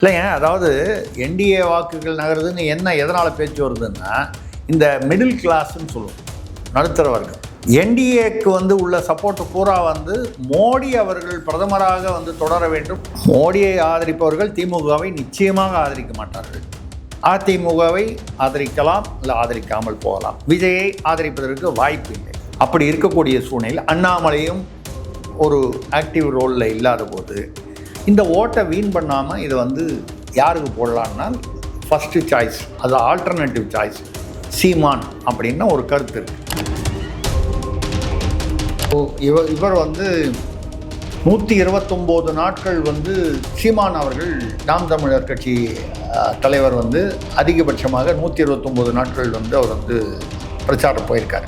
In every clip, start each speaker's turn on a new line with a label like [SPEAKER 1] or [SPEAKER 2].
[SPEAKER 1] இல்லைங்க, அதாவது என்டிஏ வாக்குகள் நகருதுன்னு எதனால் பேச்சு வருதுன்னா, இந்த மிடில் கிளாஸ்ன்னு சொல்லுவோம், நடுத்தர வர்க்கம். என்டிஏக்கு உள்ள சப்போர்ட் பூரா மோடி அவர்கள் பிரதமராக தொடர வேண்டும். மோடியை ஆதரிப்பவர்கள் திமுகவை நிச்சயமாக ஆதரிக்க மாட்டார்கள். அதிமுகவை ஆதரிக்கலாம், இல்லை ஆதரிக்காமல் போகலாம். விஜயை ஆதரிப்பதற்கு வாய்ப்பு இல்லை. அப்படி இருக்கக்கூடிய சூழ்நிலையில் அண்ணாமலையும் ஒரு ஆக்டிவ் ரோலில் இல்லாத போது இந்த ஓட்டை வீண் பண்ணாமல் இதை யாருக்கு போடலான்னா ஃபஸ்ட்டு சாய்ஸ், அது ஆல்டர்னேட்டிவ் சாய்ஸ் சீமான் அப்படின்னு ஒரு கருத்து இருக்குது. இவர் 129 நாட்கள் சீமான் அவர்கள் நாம் தமிழர் கட்சி தலைவர் அதிகபட்சமாக 129 நாட்கள் அவர் பிரச்சாரம் போயிருக்காரு.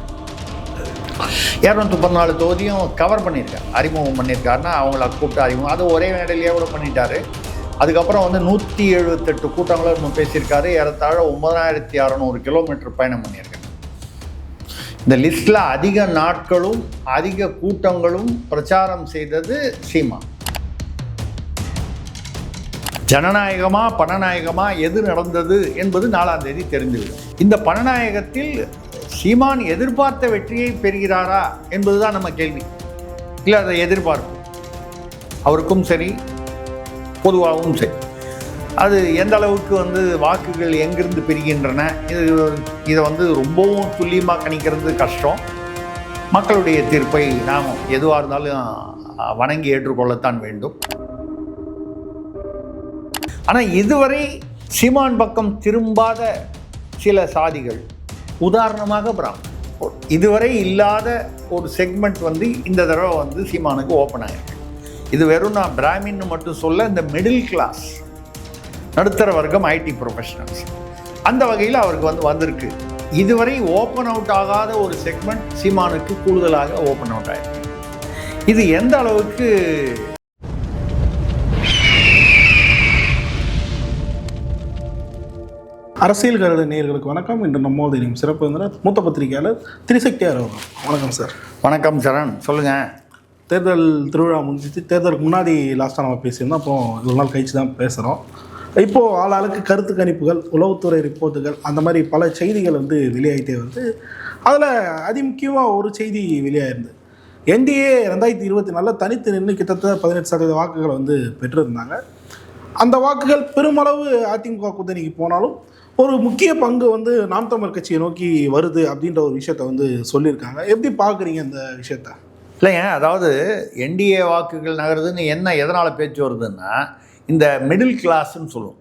[SPEAKER 1] 214 தொகுதியும் கவர் பண்ணியிருக்காரு. அறிமுகம் பண்ணியிருக்காருன்னா அவங்கள கூப்பிட்டு அறிமுகம், அது ஒரே மேடையிலேயே கூட பண்ணிட்டாரு. அதுக்கப்புறம் 178 கூட்டங்களும் பேசியிருக்காரு. ஏறத்தாழ 9600 கிலோமீட்டர் பயணம் பண்ணியிருக்காரு. இந்த லிஸ்ட்டில் அதிக நாட்களும் அதிக கூட்டங்களும் பிரச்சாரம் செய்தது சீமான். ஜனநாயகமா பணநாயகமா எது நடந்தது என்பது 4ஆம் தேதி தெரிந்துவிடும். இந்த பணநாயகத்தில் சீமான் எதிர்பார்த்த வெற்றியை பெறுகிறாரா என்பதுதான் நம்ம கேள்வி. இல்லை, அதை எதிர்பார்க்கும் அவருக்கும் சரி, பொதுவாகவும் சரி. அது எந்த அளவுக்கு வாக்குகள் எங்கிருந்து பெறுகின்றன, இதை ரொம்பவும் துல்லியமாக கணிக்கிறது கஷ்டம். மக்களுடைய தீர்ப்பை நாம் எதுவாக இருந்தாலும் வணங்கி ஏற்றுக்கொள்ளத்தான் வேண்டும். ஆனால் இதுவரை சீமான் பக்கம் திரும்பாத சில சாதிகள், உதாரணமாக பிராமணன், இதுவரை இல்லாத ஒரு செக்மெண்ட் இந்த தடவை சீமானுக்கு ஓப்பன் ஆகிருக்கு. இது வெறும் நான் பிராமின்னு மட்டும் சொல்ல, இந்த மிடில் கிளாஸ் நடுத்தர வர்க்கம், ஐடி ப்ரொஃபஷனல்ஸ், அந்த வகையில் அவருக்கு வந்திருக்கு. இதுவரை ஓப்பன் அவுட் ஆகாத ஒரு செக்மெண்ட் சீமானுக்கு கூடுதலாக ஓப்பன் அவுட் ஆகிருக்கு. இது எந்த அளவுக்கு
[SPEAKER 2] அரசியல் கருத நேயர்களுக்கு வணக்கம். இன்று நம்மோடு இணையும் சிறப்பு விருந்தினர் மூத்த பத்திரிகையாளர் திரிசக்தியார் அவர்கள். வணக்கம் சார்.
[SPEAKER 1] வணக்கம் சரண், சொல்லுங்கள்.
[SPEAKER 2] தேர்தல் திருவிழா முடிஞ்சிச்சு. தேர்தலுக்கு முன்னாடி லாஸ்ட்டாக நம்ம பேசியிருந்தோம். அப்புறம் ஒரு நாள் கழிச்சு தான் பேசுகிறோம். இப்போது ஆளாளுக்கு கருத்து கணிப்புகள், உளவுத்துறை ரிப்போர்ட்டுகள், அந்த மாதிரி பல செய்திகள் வெளியாகிட்டே வருது. அதில் அதிமுக்கியமாக ஒரு செய்தி வெளியாகிருந்தது. என்டிஏ 2024 தனித்து நின்று கிட்டத்தட்ட 18% வாக்குகளை பெற்றிருந்தாங்க. அந்த வாக்குகள் பெருமளவு அதிமுக கூட்டணிக்கு போனாலும் ஒரு முக்கிய பங்கு நாம் தமிழர் கட்சியை நோக்கி வருது அப்படின்ற ஒரு விஷயத்த சொல்லியிருக்காங்க. எப்படி பார்க்குறீங்க இந்த விஷயத்த?
[SPEAKER 1] இல்லைங்க, அதாவது என்டிஏ வாக்குகள் நகருதுன்னு எதனால் பேச்சு வருதுன்னா, இந்த மிடில் கிளாஸ்ன்னு சொல்லுவோம்,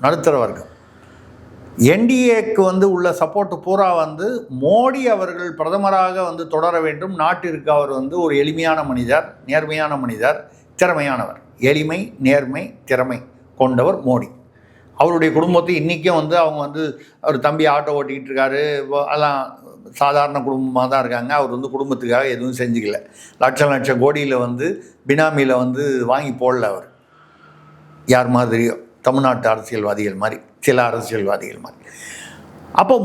[SPEAKER 1] நடுத்தர வர்க்கம். என்டிஏக்கு உள்ள சப்போர்ட் பூரா மோடி அவர்கள் பிரதமராக தொடர வேண்டும். நாட்டிற்கு அவர் ஒரு எளிமையான மனிதர், நேர்மையான மனிதர், திறமையானவர். எளிமை, நேர்மை, திறமை கொண்டவர் மோடி. அவருடைய குடும்பத்தை இன்றைக்கும் அவங்க அவர் தம்பி ஆட்டோ ஓட்டிக்கிட்டு இருக்காரு. எல்லாம் சாதாரண குடும்பமாக தான் இருக்காங்க. அவர் குடும்பத்துக்காக எதுவும் செஞ்சுக்கல. லட்சம் கோடியில் பினாமியில் வாங்கி போடல. அவர் யார் மாதிரியோ, தமிழ்நாட்டு அரசியல்வாதிகள் மாதிரி, சில அரசியல்வாதிகள் மாதிரி. அப்போ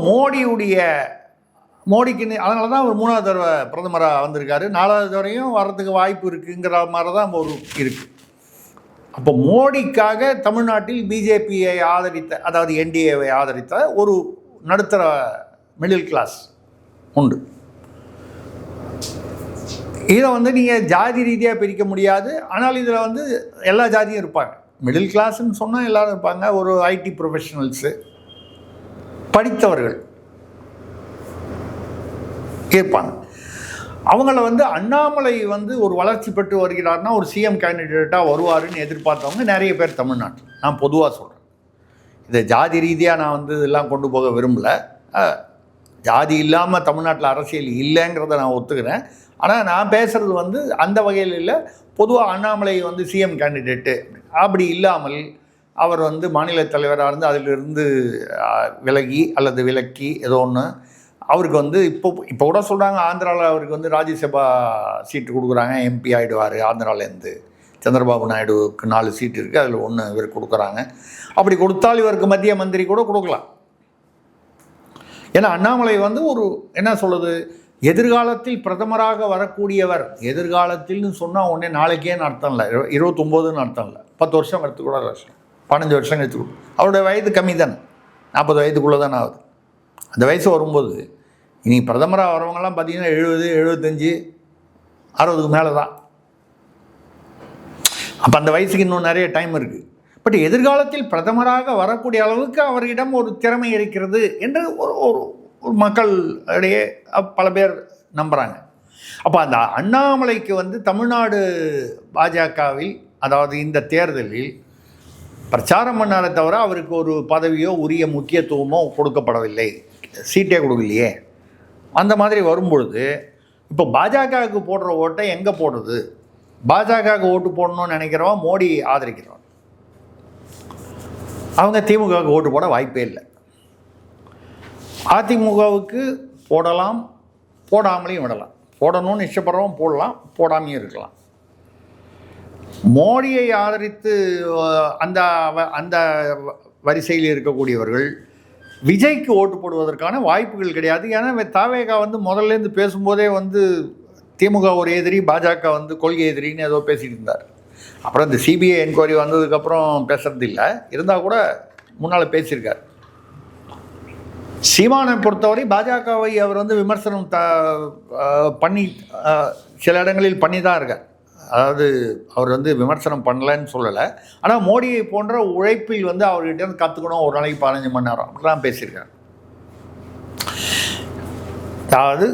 [SPEAKER 1] மோடிக்கு அதனால தான் அவர் 3ஆவது தடவை பிரதமராக வந்திருக்காரு. 4ஆவது தடவையும் வர்றதுக்கு வாய்ப்பு இருக்குங்கிற மாதிரி தான் ஒரு இருக்குது. அப்போ மோடிக்காக தமிழ்நாட்டில் பிஜேபியை ஆதரித்த, அதாவது என்டிஏவை ஆதரித்த ஒரு நடுத்தர மிடில் கிளாஸ் உண்டு. இதை நீங்கள் ஜாதி ரீதியாக பிரிக்க முடியாது. ஆனால் இதில் எல்லா ஜாதியும் இருப்பாங்க. மிடில் கிளாஸ்ன்னு சொன்னால் எல்லோரும் இருப்பாங்க. ஒரு ஐடி ப்ரொஃபஷனல்ஸு, படித்தவர்கள் இருப்பாங்க. அவங்கள அண்ணாமலை ஒரு வளர்ச்சி பெற்று வருகிறார்னா ஒரு சிஎம் கேண்டிடேட்டாக வருவாருன்னு எதிர்பார்த்தவங்க நிறைய பேர் தமிழ்நாட்டில். நான் பொதுவாக சொல்கிறேன். இதை ஜாதி ரீதியாக நான் இதெல்லாம் கொண்டு போக விரும்பலை. ஜாதி இல்லாமல் தமிழ்நாட்டில் அரசியல் இல்லைங்கிறத நான் ஒத்துக்கிறேன். ஆனால் நான் பேசுகிறது அந்த வகையில் இல்லை. பொதுவாக அண்ணாமலை சிஎம் கேண்டிடேட்டு அப்படி இல்லாமல் அவர் மாநில தலைவராக இருந்து அதிலிருந்து விலகி அல்லது விலக்கி ஏதோ ஒன்று அவருக்கு இப்போ கூட சொல்கிறாங்க, ஆந்திராவில் அவருக்கு ராஜ்யசபா சீட்டு கொடுக்குறாங்க, எம்பி ஆகிடுவார். ஆந்திராவிலேருந்து சந்திரபாபு நாயுடுவுக்கு 4 சீட்டு இருக்குது, அதில் 1 இவருக்கு கொடுக்குறாங்க. அப்படி கொடுத்தால் இவருக்கு மத்திய மந்திரி கூட கொடுக்கலாம். ஏன்னா அண்ணாமலை ஒரு என்ன சொல்கிறது, எதிர்காலத்தில் பிரதமராக வரக்கூடியவர். எதிர்காலத்தில்னு சொன்னால் உடனே நாளைக்கேன்னு அர்த்தம் இல்லை, 29ன்னு அர்த்தம் இல்லை, 10 வருஷம் எடுத்து கூட கஷ்டம். 15 வருஷம் கழிச்சு அவருடைய வயது கம்மி தானே, 40 வயதுக்குள்ளே தானே ஆகுது. அந்த வயசு வரும்போது இனி பிரதமராக வரவங்கெல்லாம் பார்த்தீங்கன்னா 70, 75, 60க்கு மேலே தான். அப்போ அந்த வயசுக்கு இன்னும் நிறைய டைம் இருக்குது. பட் எதிர்காலத்தில் பிரதமராக வரக்கூடிய அளவுக்கு அவரிடம் ஒரு திறமை இருக்கிறது என்று ஒரு மக்கள் இடையே பல பேர் நம்புகிறாங்க. அப்போ அந்த அண்ணாமலைக்கு வந்து தமிழ்நாடு பாஜகவில், அதாவது இந்த தேர்தலில் பிரச்சாரம் பண்ணாரே தவிர அவருக்கு ஒரு பதவியோ உரிய முக்கியத்துவமோ கொடுக்கப்படவில்லை, சீட்டே கொடுக்கலையே. அந்த மாதிரி வரும்பொழுது இப்போ பாஜகவுக்கு போடுற ஓட்டை எங்கே போடுறது? பாஜகவுக்கு ஓட்டு போடணும்னு நினைக்கிறவன் மோடி ஆதரிக்கிறவன், அவங்க திமுகவுக்கு ஓட்டு போட வாய்ப்பே இல்லை. அதிமுகவுக்கு போடலாம், போடாமலையும் விடலாம். போடணும்னு இஷ்டப்படுறவன் போடலாம், போடாமையும் இருக்கலாம். மோடியை ஆதரித்து அந்த அந்த வரிசையில் இருக்கக்கூடியவர்கள் விஜய்க்கு ஓட்டு போடுவதற்கான வாய்ப்புகள் கிடையாது. ஏன்னா தாவேகா வந்து முதல்லேருந்து பேசும்போதே வந்து திமுக ஒரு எதிரி, பாஜக வந்து கொள்கை எதிரின்னு ஏதோ பேசிகிட்டு இருந்தார். அப்புறம் இந்த சிபிஐ என்கொயரி வந்ததுக்கப்புறம் பேசுறது இல்லை, இருந்தால் கூட முன்னால் பேசியிருக்கார். சீமானை பொறுத்தவரை பாஜகவை அவர் வந்து விமர்சனம் பண்ணி சில இடங்களில் பண்ணி தான் இருக்கார். அதாவது அவர் வந்து விமர்சனம் பண்ணலைன்னு சொல்லலை, ஆனால் மோடியை போன்ற உழைப்பில் வந்து அவர்கிட்ட இருந்து கற்றுக்கணும், ஒரு நாளைக்கு 15 மணி நேரம் அப்படிலாம் பேசியிருக்கார். அதாவது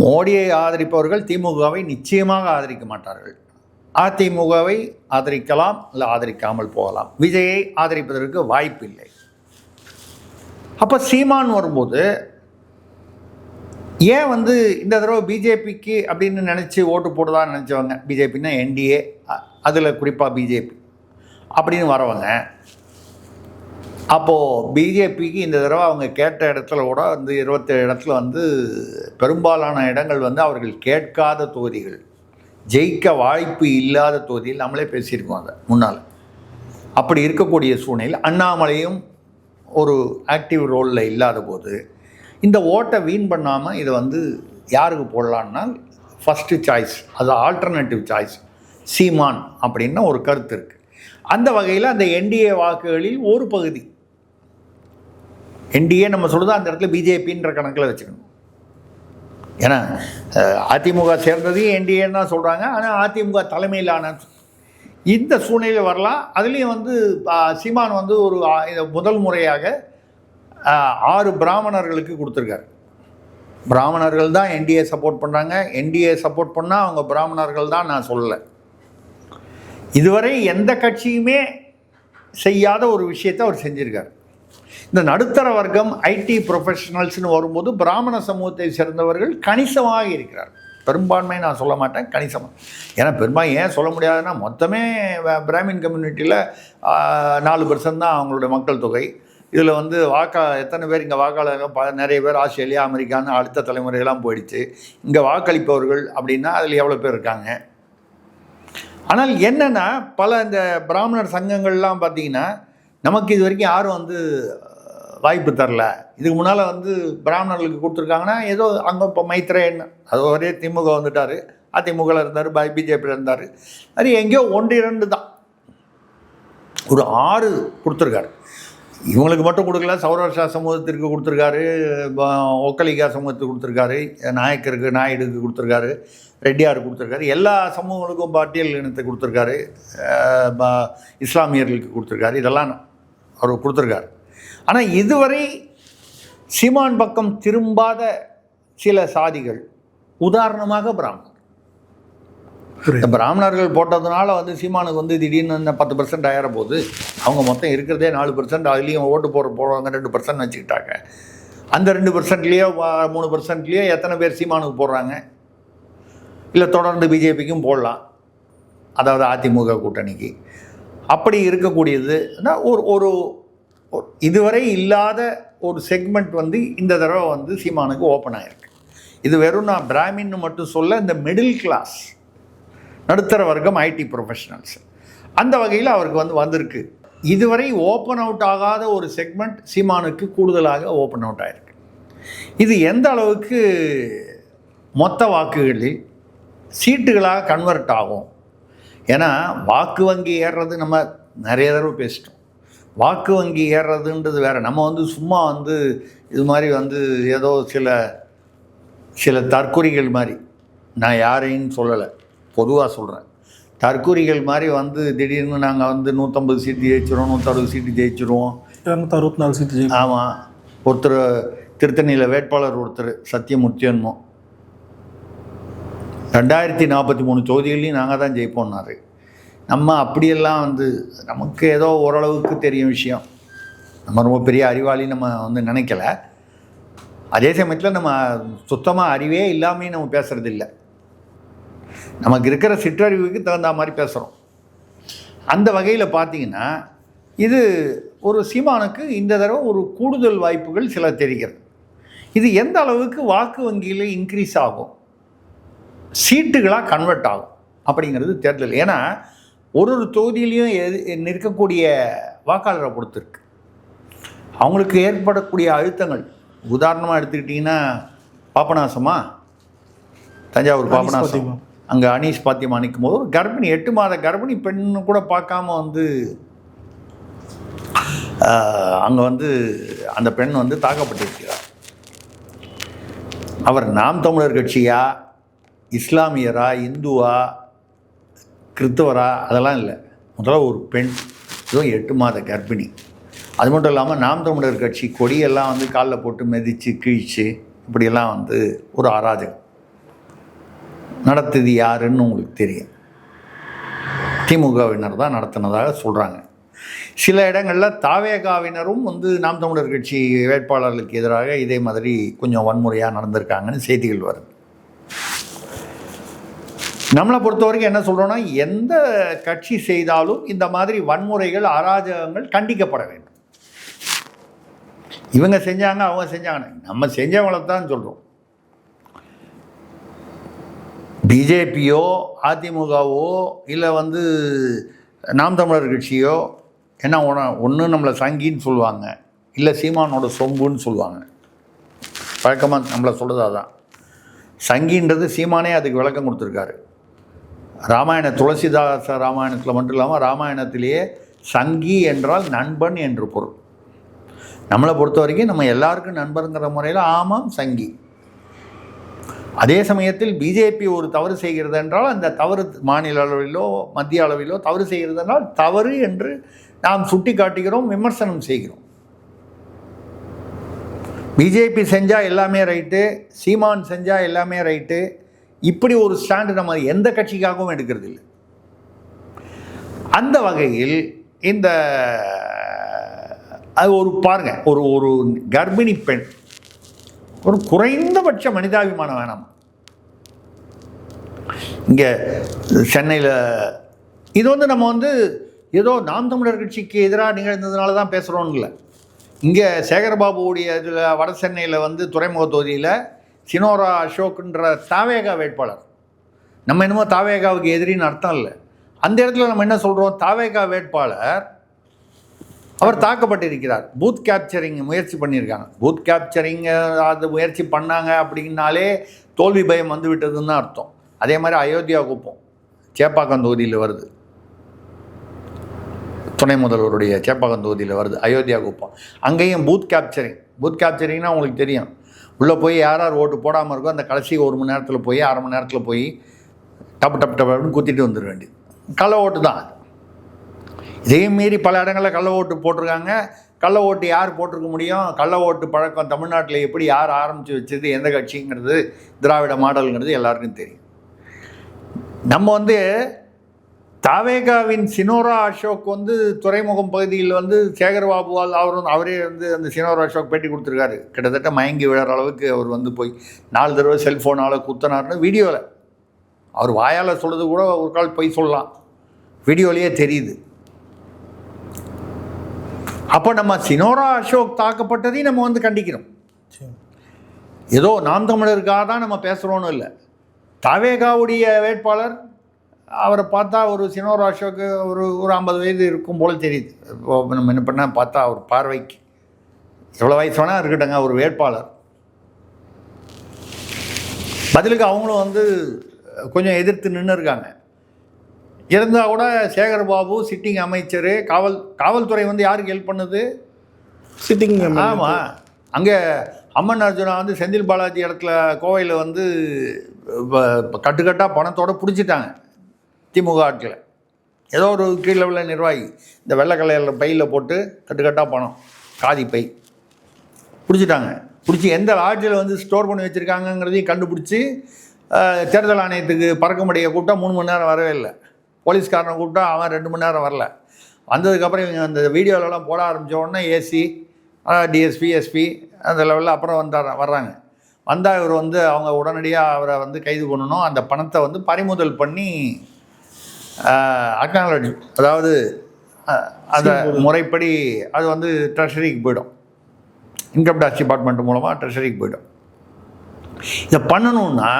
[SPEAKER 1] மோடியை ஆதரிப்பவர்கள் திமுகவை நிச்சயமாக ஆதரிக்க மாட்டார்கள். அதிமுகவை ஆதரிக்கலாம், இல்லை ஆதரிக்காமல் போகலாம். விஜயை ஆதரிப்பதற்கு வாய்ப்பு இல்லை. அப்போ சீமான் வரும்போது ஏன் வந்து இந்த தடவை பிஜேபிக்கு அப்படின்னு நினச்சி ஓட்டு போடுதான்னு நினச்சவங்க, பிஜேபின்னா என்டிஏ, அதில் குறிப்பாக பிஜேபி அப்படின்னு வரவங்க, அப்போது பிஜேபிக்கு இந்த தடவை அவங்க கேட்ட இடத்துல கூட வந்து 27 இடத்துல வந்து பெரும்பாலான இடங்கள் வந்து அவர்கள் கேட்காத தொகுதிகள், ஜெயிக்க வாய்ப்பு இல்லாத தொகுதியில் நம்மளே பேசியிருக்கோம் அதை முன்னால். அப்படி இருக்கக்கூடிய சூழ்நிலையில் அண்ணாமலையும் ஒரு ஆக்டிவ் ரோலில் இல்லாத போது இந்த ஓட்டை வீண் பண்ணாமல் இதை வந்து யாருக்கு போடலான்னா ஃபஸ்ட்டு சாய்ஸ், அது ஆல்டர்னேட்டிவ் சாய்ஸ் சீமான் அப்படின்னு ஒரு கருத்து இருக்குது. அந்த வகையில் அந்த என்டிஏ வாக்குகளில் ஒரு பகுதி, என்டிஏ நம்ம சொல்லுதா அந்த இடத்துல பிஜேபின்ற கணக்கில் வச்சுக்கணும். ஏன்னா அதிமுக சேர்ந்ததையும் என்டிஏன்னு தான் சொல்கிறாங்க, ஆனால் அதிமுக தலைமையிலான இந்த சூழ்நிலை வரலாம். அதுலேயும் வந்து சீமான் வந்து ஒரு முதல் முறையாக 6 பிராமணர்களுக்கு கொடுத்துருக்காரு. பிராமணர்கள் தான் என்டிஏ சப்போர்ட் பண்ணுறாங்க. என்டிஏ சப்போர்ட் பண்ணால் அவங்க பிராமணர்கள் தான் நான் சொல்லலை. இதுவரை எந்த கட்சியுமே செய்யாத ஒரு விஷயத்தை அவர் செஞ்சுருக்கார். இந்த நடுத்தர வர்க்கம் ஐடி ப்ரொஃபஷனல்ஸ்னு வரும்போது பிராமண சமூகத்தை சேர்ந்தவர்கள் கணிசமாக இருக்கிறார். பெரும்பான்மை நான் சொல்ல மாட்டேன், கணிசமாக. ஏன்னா பெரும்பான்மை ஏன் சொல்ல முடியாதுன்னா மொத்தமே பிராமின் கம்யூனிட்டியில் 4% தான் அவங்களுடைய மக்கள் தொகை. இதில் வந்து எத்தனை பேர் இங்கே வாக்காளர்கள், நிறைய பேர் ஆஸ்திரேலியா, அமெரிக்கான்னு அடுத்த தலைமுறையெல்லாம் போயிடுச்சு. இங்கே வாக்களிப்பவர்கள் அப்படின்னா அதில் எவ்வளோ பேர் இருக்காங்க. ஆனால் என்னென்னா பல இந்த பிராமணர் சங்கங்கள்லாம் பார்த்திங்கன்னா நமக்கு இது வரைக்கும் யாரும் வந்து வாய்ப்பு தரல. இதுக்கு முன்னால் வந்து பிராமணர்களுக்கு கொடுத்துருக்காங்கன்னா ஏதோ அங்கே இப்போ மைத்ரேன்னு அது ஒரே திமுக வந்துட்டார், அதிமுகவில் இருந்தார், பிஜேபியில் இருந்தார். அது எங்கேயோ 1-2 தான், ஒரு 6 கொடுத்துருக்காரு. இவங்களுக்கு மட்டும் கொடுக்கல, சௌராஷ்டிரா சமூகத்திற்கு கொடுத்துருக்காரு, ஒக்கலிகா சமூகத்துக்கு கொடுத்துருக்காரு, நாயுடுக்கு கொடுத்துருக்காரு, ரெட்டியாருக்கு கொடுத்துருக்காரு, எல்லா சமூகங்களுக்கும் பாட்டியல் இனத்தை கொடுத்துருக்காரு, இஸ்லாமியர்களுக்கு கொடுத்துருக்காரு, இதெல்லாம் அவர் கொடுத்துருக்காரு. ஆனால் இதுவரை சீமான் பக்கம் திரும்பாத சில சாதிகள், உதாரணமாக பிராமணர். இந்த பிராமணர்கள் போட்டதுனால வந்து சீமானுக்கு வந்து திடீர்னு 10% ஆயிர போது, அவங்க மொத்தம் இருக்கிறதே 4%, அதுலேயும் ஓட்டு போடுறவங்க 2% வச்சுக்கிட்டாங்க. அந்த 2%லேயோ 3%லேயோ எத்தனை பேர் சீமானுக்கு போடுறாங்க? இல்லை தொடர்ந்து பிஜேபிக்கும் போடலாம், அதாவது அதிமுக கூட்டணிக்கு. அப்படி இருக்கக்கூடியது ஒரு இதுவரை இல்லாத ஒரு செக்மெண்ட் வந்து இந்த தடவை வந்து சீமானுக்கு ஓப்பன் ஆகிருக்கு. இது வெறும் நான் பிராமின்னு மட்டும் சொல்ல, இந்த மிடில் கிளாஸ் நடுத்தர வர்க்கம் ஐடி ப்ரொஃபஷனல்ஸ் அந்த வகையில் அவருக்கு வந்திருக்கு. இதுவரை ஓப்பன் அவுட் ஆகாத ஒரு செக்மெண்ட் சீமானுக்கு கூடுதலாக ஓப்பன் அவுட் ஆகிருக்கு. இது எந்த அளவுக்கு மொத்த வாக்குகளில் சீட்டுகளாக கன்வெர்ட் ஆகும்? ஏன்னா வாக்கு வங்கி ஏறுறது நம்ம நிறைய தடவை பேசிட்டோம். வாக்கு வங்கி ஏறுறதுன்றது வேறு. நம்ம வந்து சும்மா வந்து இது மாதிரி வந்து ஏதோ சில தற்குறிகள் மாதிரி, நான் யாரையும் சொல்லலை, பொதுவாக சொல்கிறேன், தற்குறிகள் மாதிரி வந்து திடீர்னு நாங்கள் வந்து 150 சீட்டு ஜெயிச்சிருவோம், 160 சீட்டு ஜெயிச்சிருவோம்,
[SPEAKER 2] 264 சீட்டு ஜெயிச்சிருவோம்.
[SPEAKER 1] ஆமாம். ஒருத்தர் திருத்தணியில் வேட்பாளர் ஒருத்தர் சத்தியமூர்த்தியன்மோ 2043 தொகுதிகளையும் நாங்கள் தான் ஜெயிப்போம்னாரு. நம்ம அப்படியெல்லாம் வந்து நமக்கு ஏதோ ஓரளவுக்கு தெரியும் விஷயம், நம்ம ரொம்ப பெரிய அறிவாளி நம்ம வந்து நினைக்கல. அதே சமயத்தில் நம்ம சுத்தமாக அறிவே இல்லாமல் நம்ம பேசுகிறது இல்லை, நமக்கு இருக்கிற சிற்றறிவுக்கு தகுந்த மாதிரி பேசுகிறோம். அந்த வகையில் பார்த்தீங்கன்னா இது ஒரு சீமானுக்கு இந்த தடவை ஒரு கூடுதல் வாய்ப்புகள் சில தெரிகிறது. இது எந்த அளவுக்கு வாக்கு வங்கியில் இன்க்ரீஸ் ஆகும், சீட்டுகளாக கன்வெர்ட் ஆகும் அப்படிங்கிறது தேர்தல். ஏன்னா ஒரு தொகுதியிலையும் நிற்கக்கூடிய வாக்காளரை பொறுத்திருக்கு, அவங்களுக்கு ஏற்படக்கூடிய அழுத்தங்கள். உதாரணமாக எடுத்துக்கிட்டிங்கன்னா பாபநாசமா, தஞ்சாவூர் பாபநாசம், அங்கே அனீஸ் பாத்தியமா நிற்கும் போது ஒரு கர்ப்பிணி 8 மாத கர்ப்பிணி பெண்ணு கூட பார்க்காம வந்து அங்கே வந்து அந்த பெண் வந்து தாக்கப்பட்டிருக்கிறார். அவர் நாம் தமிழர் கட்சியா, இஸ்லாமியரா, இந்துவா, கிறிஸ்தவரா, அதெல்லாம் இல்லை. முதல்ல ஒரு பெண், இதுவும் 8 மாத கர்ப்பிணி. அது மட்டும் இல்லாமல் நாம் தமிழர் கட்சி கொடியெல்லாம் வந்து காலில் போட்டு மிதித்து கிழிச்சு இப்படியெல்லாம் வந்து ஒரு அராஜகம் நடத்துது. யாருன்னு உங்களுக்கு தெரியும், திமுகவினர் தான் நடத்தினதாக சொல்கிறாங்க. சில இடங்களில் தாவேகாவினரும் வந்து நாம் தமிழர் கட்சி வேட்பாளர்களுக்கு எதிராக இதே மாதிரி கொஞ்சம் வன்முறையாக நடந்திருக்காங்கன்னு செய்திகள் வருது. நம்மளை பொறுத்த வரைக்கும் என்ன சொல்கிறோன்னா, எந்த கட்சி செய்தாலும் இந்த மாதிரி வன்முறைகள், அராஜகங்கள் கண்டிக்கப்பட வேண்டும். இவங்க செஞ்சாங்க, அவங்க செஞ்சாங்க, நம்ம செஞ்சவங்கள தான் சொல்கிறோம். பிஜேபியோ அதிமுகவோ இல்லை வந்து நாம் தமிழர் கட்சியோ என்ன ஒன்று நம்மளை சங்கின்னு சொல்லுவாங்க, இல்லை சீமானோட சொம்புன்னு சொல்லுவாங்க. வழக்கமாக நம்மளை சொல்கிறது அதான். சங்கின்றது சீமானே அதுக்கு விளக்கம் கொடுத்துருக்காரு. துளசிதாச ராமாயணத்தில் மட்டும் இல்லாமல் ராமாயணத்திலேயே சங்கி என்றால் நண்பன் என்று பொருள். நம்மளை பொறுத்த வரைக்கும் நம்ம எல்லாருக்கும் நண்பருங்கிற முறையில் ஆமாம் சங்கி. அதே சமயத்தில் பிஜேபி ஒரு தவறு செய்கிறது என்றால் அந்த தவறு மாநில அளவிலோ மத்திய அளவிலோ தவறு செய்கிறது என்றால் தவறு என்று நாம் சுட்டி காட்டுகிறோம், விமர்சனம் செய்கிறோம். பிஜேபி செஞ்சால் எல்லாமே ரைட்டு, சீமான் செஞ்சால் எல்லாமே ரைட்டு, இப்படி ஒரு ஸ்டாண்டு நம்ம எந்த கட்சிக்காகவும் எடுக்கிறது இல்லை. அந்த வகையில் இந்த அது ஒரு பாருங்க, ஒரு கர்ப்பிணி பெண், ஒரு குறைந்தபட்ச மனிதாபிமானம் வேணாம். இங்கே சென்னையில் இது வந்து நம்ம வந்து ஏதோ நாம் தமிழர் கட்சிக்கு எதிராக நிகழ்ந்ததுனால தான் பேசுகிறோன்னு இல்லை. இங்கே சேகர்பாபுவுடைய இதில் வட சென்னையில் வந்து துறைமுக தொகுதியில் சினோரா அசோக்குன்ற தாவேகா வேட்பாளர், நம்ம என்னமோ தாவேகாவுக்கு எதிரின்னு அர்த்தம் இல்லை. அந்த இடத்துல நம்ம என்ன சொல்கிறோம், தாவேகா வேட்பாளர் அவர் தாக்கப்பட்டிருக்கிறார். பூத் கேப்சரிங் முயற்சி பண்ணியிருக்காங்க. பூத் கேப்சரிங் அது முயற்சி பண்ணாங்க அப்படின்னாலே தோல்வி பயம் வந்து விட்டதுன்னு தான் அர்த்தம். அதே மாதிரி அயோத்தியா குப்பம் சேப்பாக்கம் தொகுதியில் வருது, துணை முதல்வருடைய சேப்பாக்கம் தொகுதியில் வருது அயோத்தியா குப்பம். அங்கேயும் பூத் கேப்சரிங்னா உங்களுக்கு தெரியும், உள்ளே போய் யார் ஓட்டு போடாமல் இருக்கோ அந்த கடைசி 1 மணி நேரத்தில் போய் 1/2 மணி நேரத்தில் போய் டப்பு குத்திட்டு வந்துட வேண்டியது. கள்ள ஓட்டு தான். இதையும் மீறி பல இடங்களில் கள்ள ஓட்டு போட்டிருக்காங்க. கள்ள ஓட்டு யார் போட்டிருக்க முடியும்? கள்ள ஓட்டு பழக்கம் தமிழ்நாட்டில் எப்படி யார் ஆரம்பித்து வச்சது, எந்த கட்சிங்கிறது, திராவிட மாடலுங்கிறது எல்லாருக்கும் தெரியும். நம்ம வந்து தாவேகாவின் சினோரா அசோக் வந்து துறைமுகம் பகுதியில் வந்து சேகர்பாபுவால் அவரே வந்து அந்த சினோரா அசோக் பேட்டி கொடுத்துருக்காரு. கிட்டத்தட்ட மயங்கி விழற அளவுக்கு அவர் வந்து போய் 4 தடவை செல்ஃபோனால் குத்தினார்னு வீடியோவில், அவர் வாயால் சொல்கிறது கூட ஒரு கால் போய் சொல்லலாம், வீடியோலேயே தெரியுது. அப்போ நம்ம சினோரா அசோக் தாக்கப்பட்டதையும் நம்ம வந்து கண்டிக்கிறோம். ஏதோ நாம் தமிழருக்காக தான் நம்ம பேசுகிறோன்னு இல்லை. தாவேகாவுடைய வேட்பாளர் அவரை பார்த்தா ஒரு சினோரா அசோக்கு ஒரு 50 வயது இருக்கும் போல் தெரியுது. நம்ம என்ன பண்ணால் பார்த்தா அவர் பார்வைக்கு எவ்வளோ வயசு வேணால் இருக்கட்டுங்க, ஒரு வேட்பாளர். பதிலுக்கு அவங்களும் வந்து கொஞ்சம் எதிர்த்து நின்று இருக்காங்க. இருந்தால் கூட சேகர்பாபு சிட்டிங் அமைச்சர், காவல்துறை வந்து யாருக்கு ஹெல்ப் பண்ணுது?
[SPEAKER 2] சிட்டிங்.
[SPEAKER 1] ஆமாம், அங்கே அம்மன் அர்ஜுனா வந்து செந்தில் பாலாஜி இடத்துல கோவையில் வந்து கட்டுக்கட்டாக பணத்தோடு பிடிச்சிட்டாங்க திமுக ஆட்களை. ஏதோ ஒரு கீழ் லெவலில் நிர்வாகி இந்த வெள்ளை கலையில் பையில் போட்டு கட்டுக்கட்டாக பணம், காதி பை பிடிச்சிட்டாங்க. பிடிச்சி எந்த லாட்ஜில் வந்து ஸ்டோர் பண்ணி வச்சுருக்காங்கங்கிறதையும் கண்டுபிடிச்சி தேர்தல் ஆணையத்துக்கு பறக்கும்படியை கூப்பிட்டா 3 மணி நேரம் வரவே இல்லை. போலீஸ்காரனை கூப்பிட்டா அவன் 2 மணி நேரம் வரல. வந்ததுக்கப்புறம் இவங்க அந்த வீடியோலலாம் போட ஆரம்பித்த உடனே ஏசி, டிஎஸ்பி, எஸ்பி அந்த லெவலில் அப்புறம் வர்றாங்க. வந்தால் இவர் வந்து அவங்க உடனடியாக அவரை வந்து கைது பண்ணணும். அந்த பணத்தை வந்து பறிமுதல் பண்ணி அக்னாலஜ், அதாவது அந்த முறைப்படி அது வந்து ட்ரெஷரிக்கு போயிடும். இன்கம் டேக்ஸ் டிபார்ட்மெண்ட் மூலமாக ட்ரெஷரிக்கு போயிடும். இதை பண்ணணுன்னா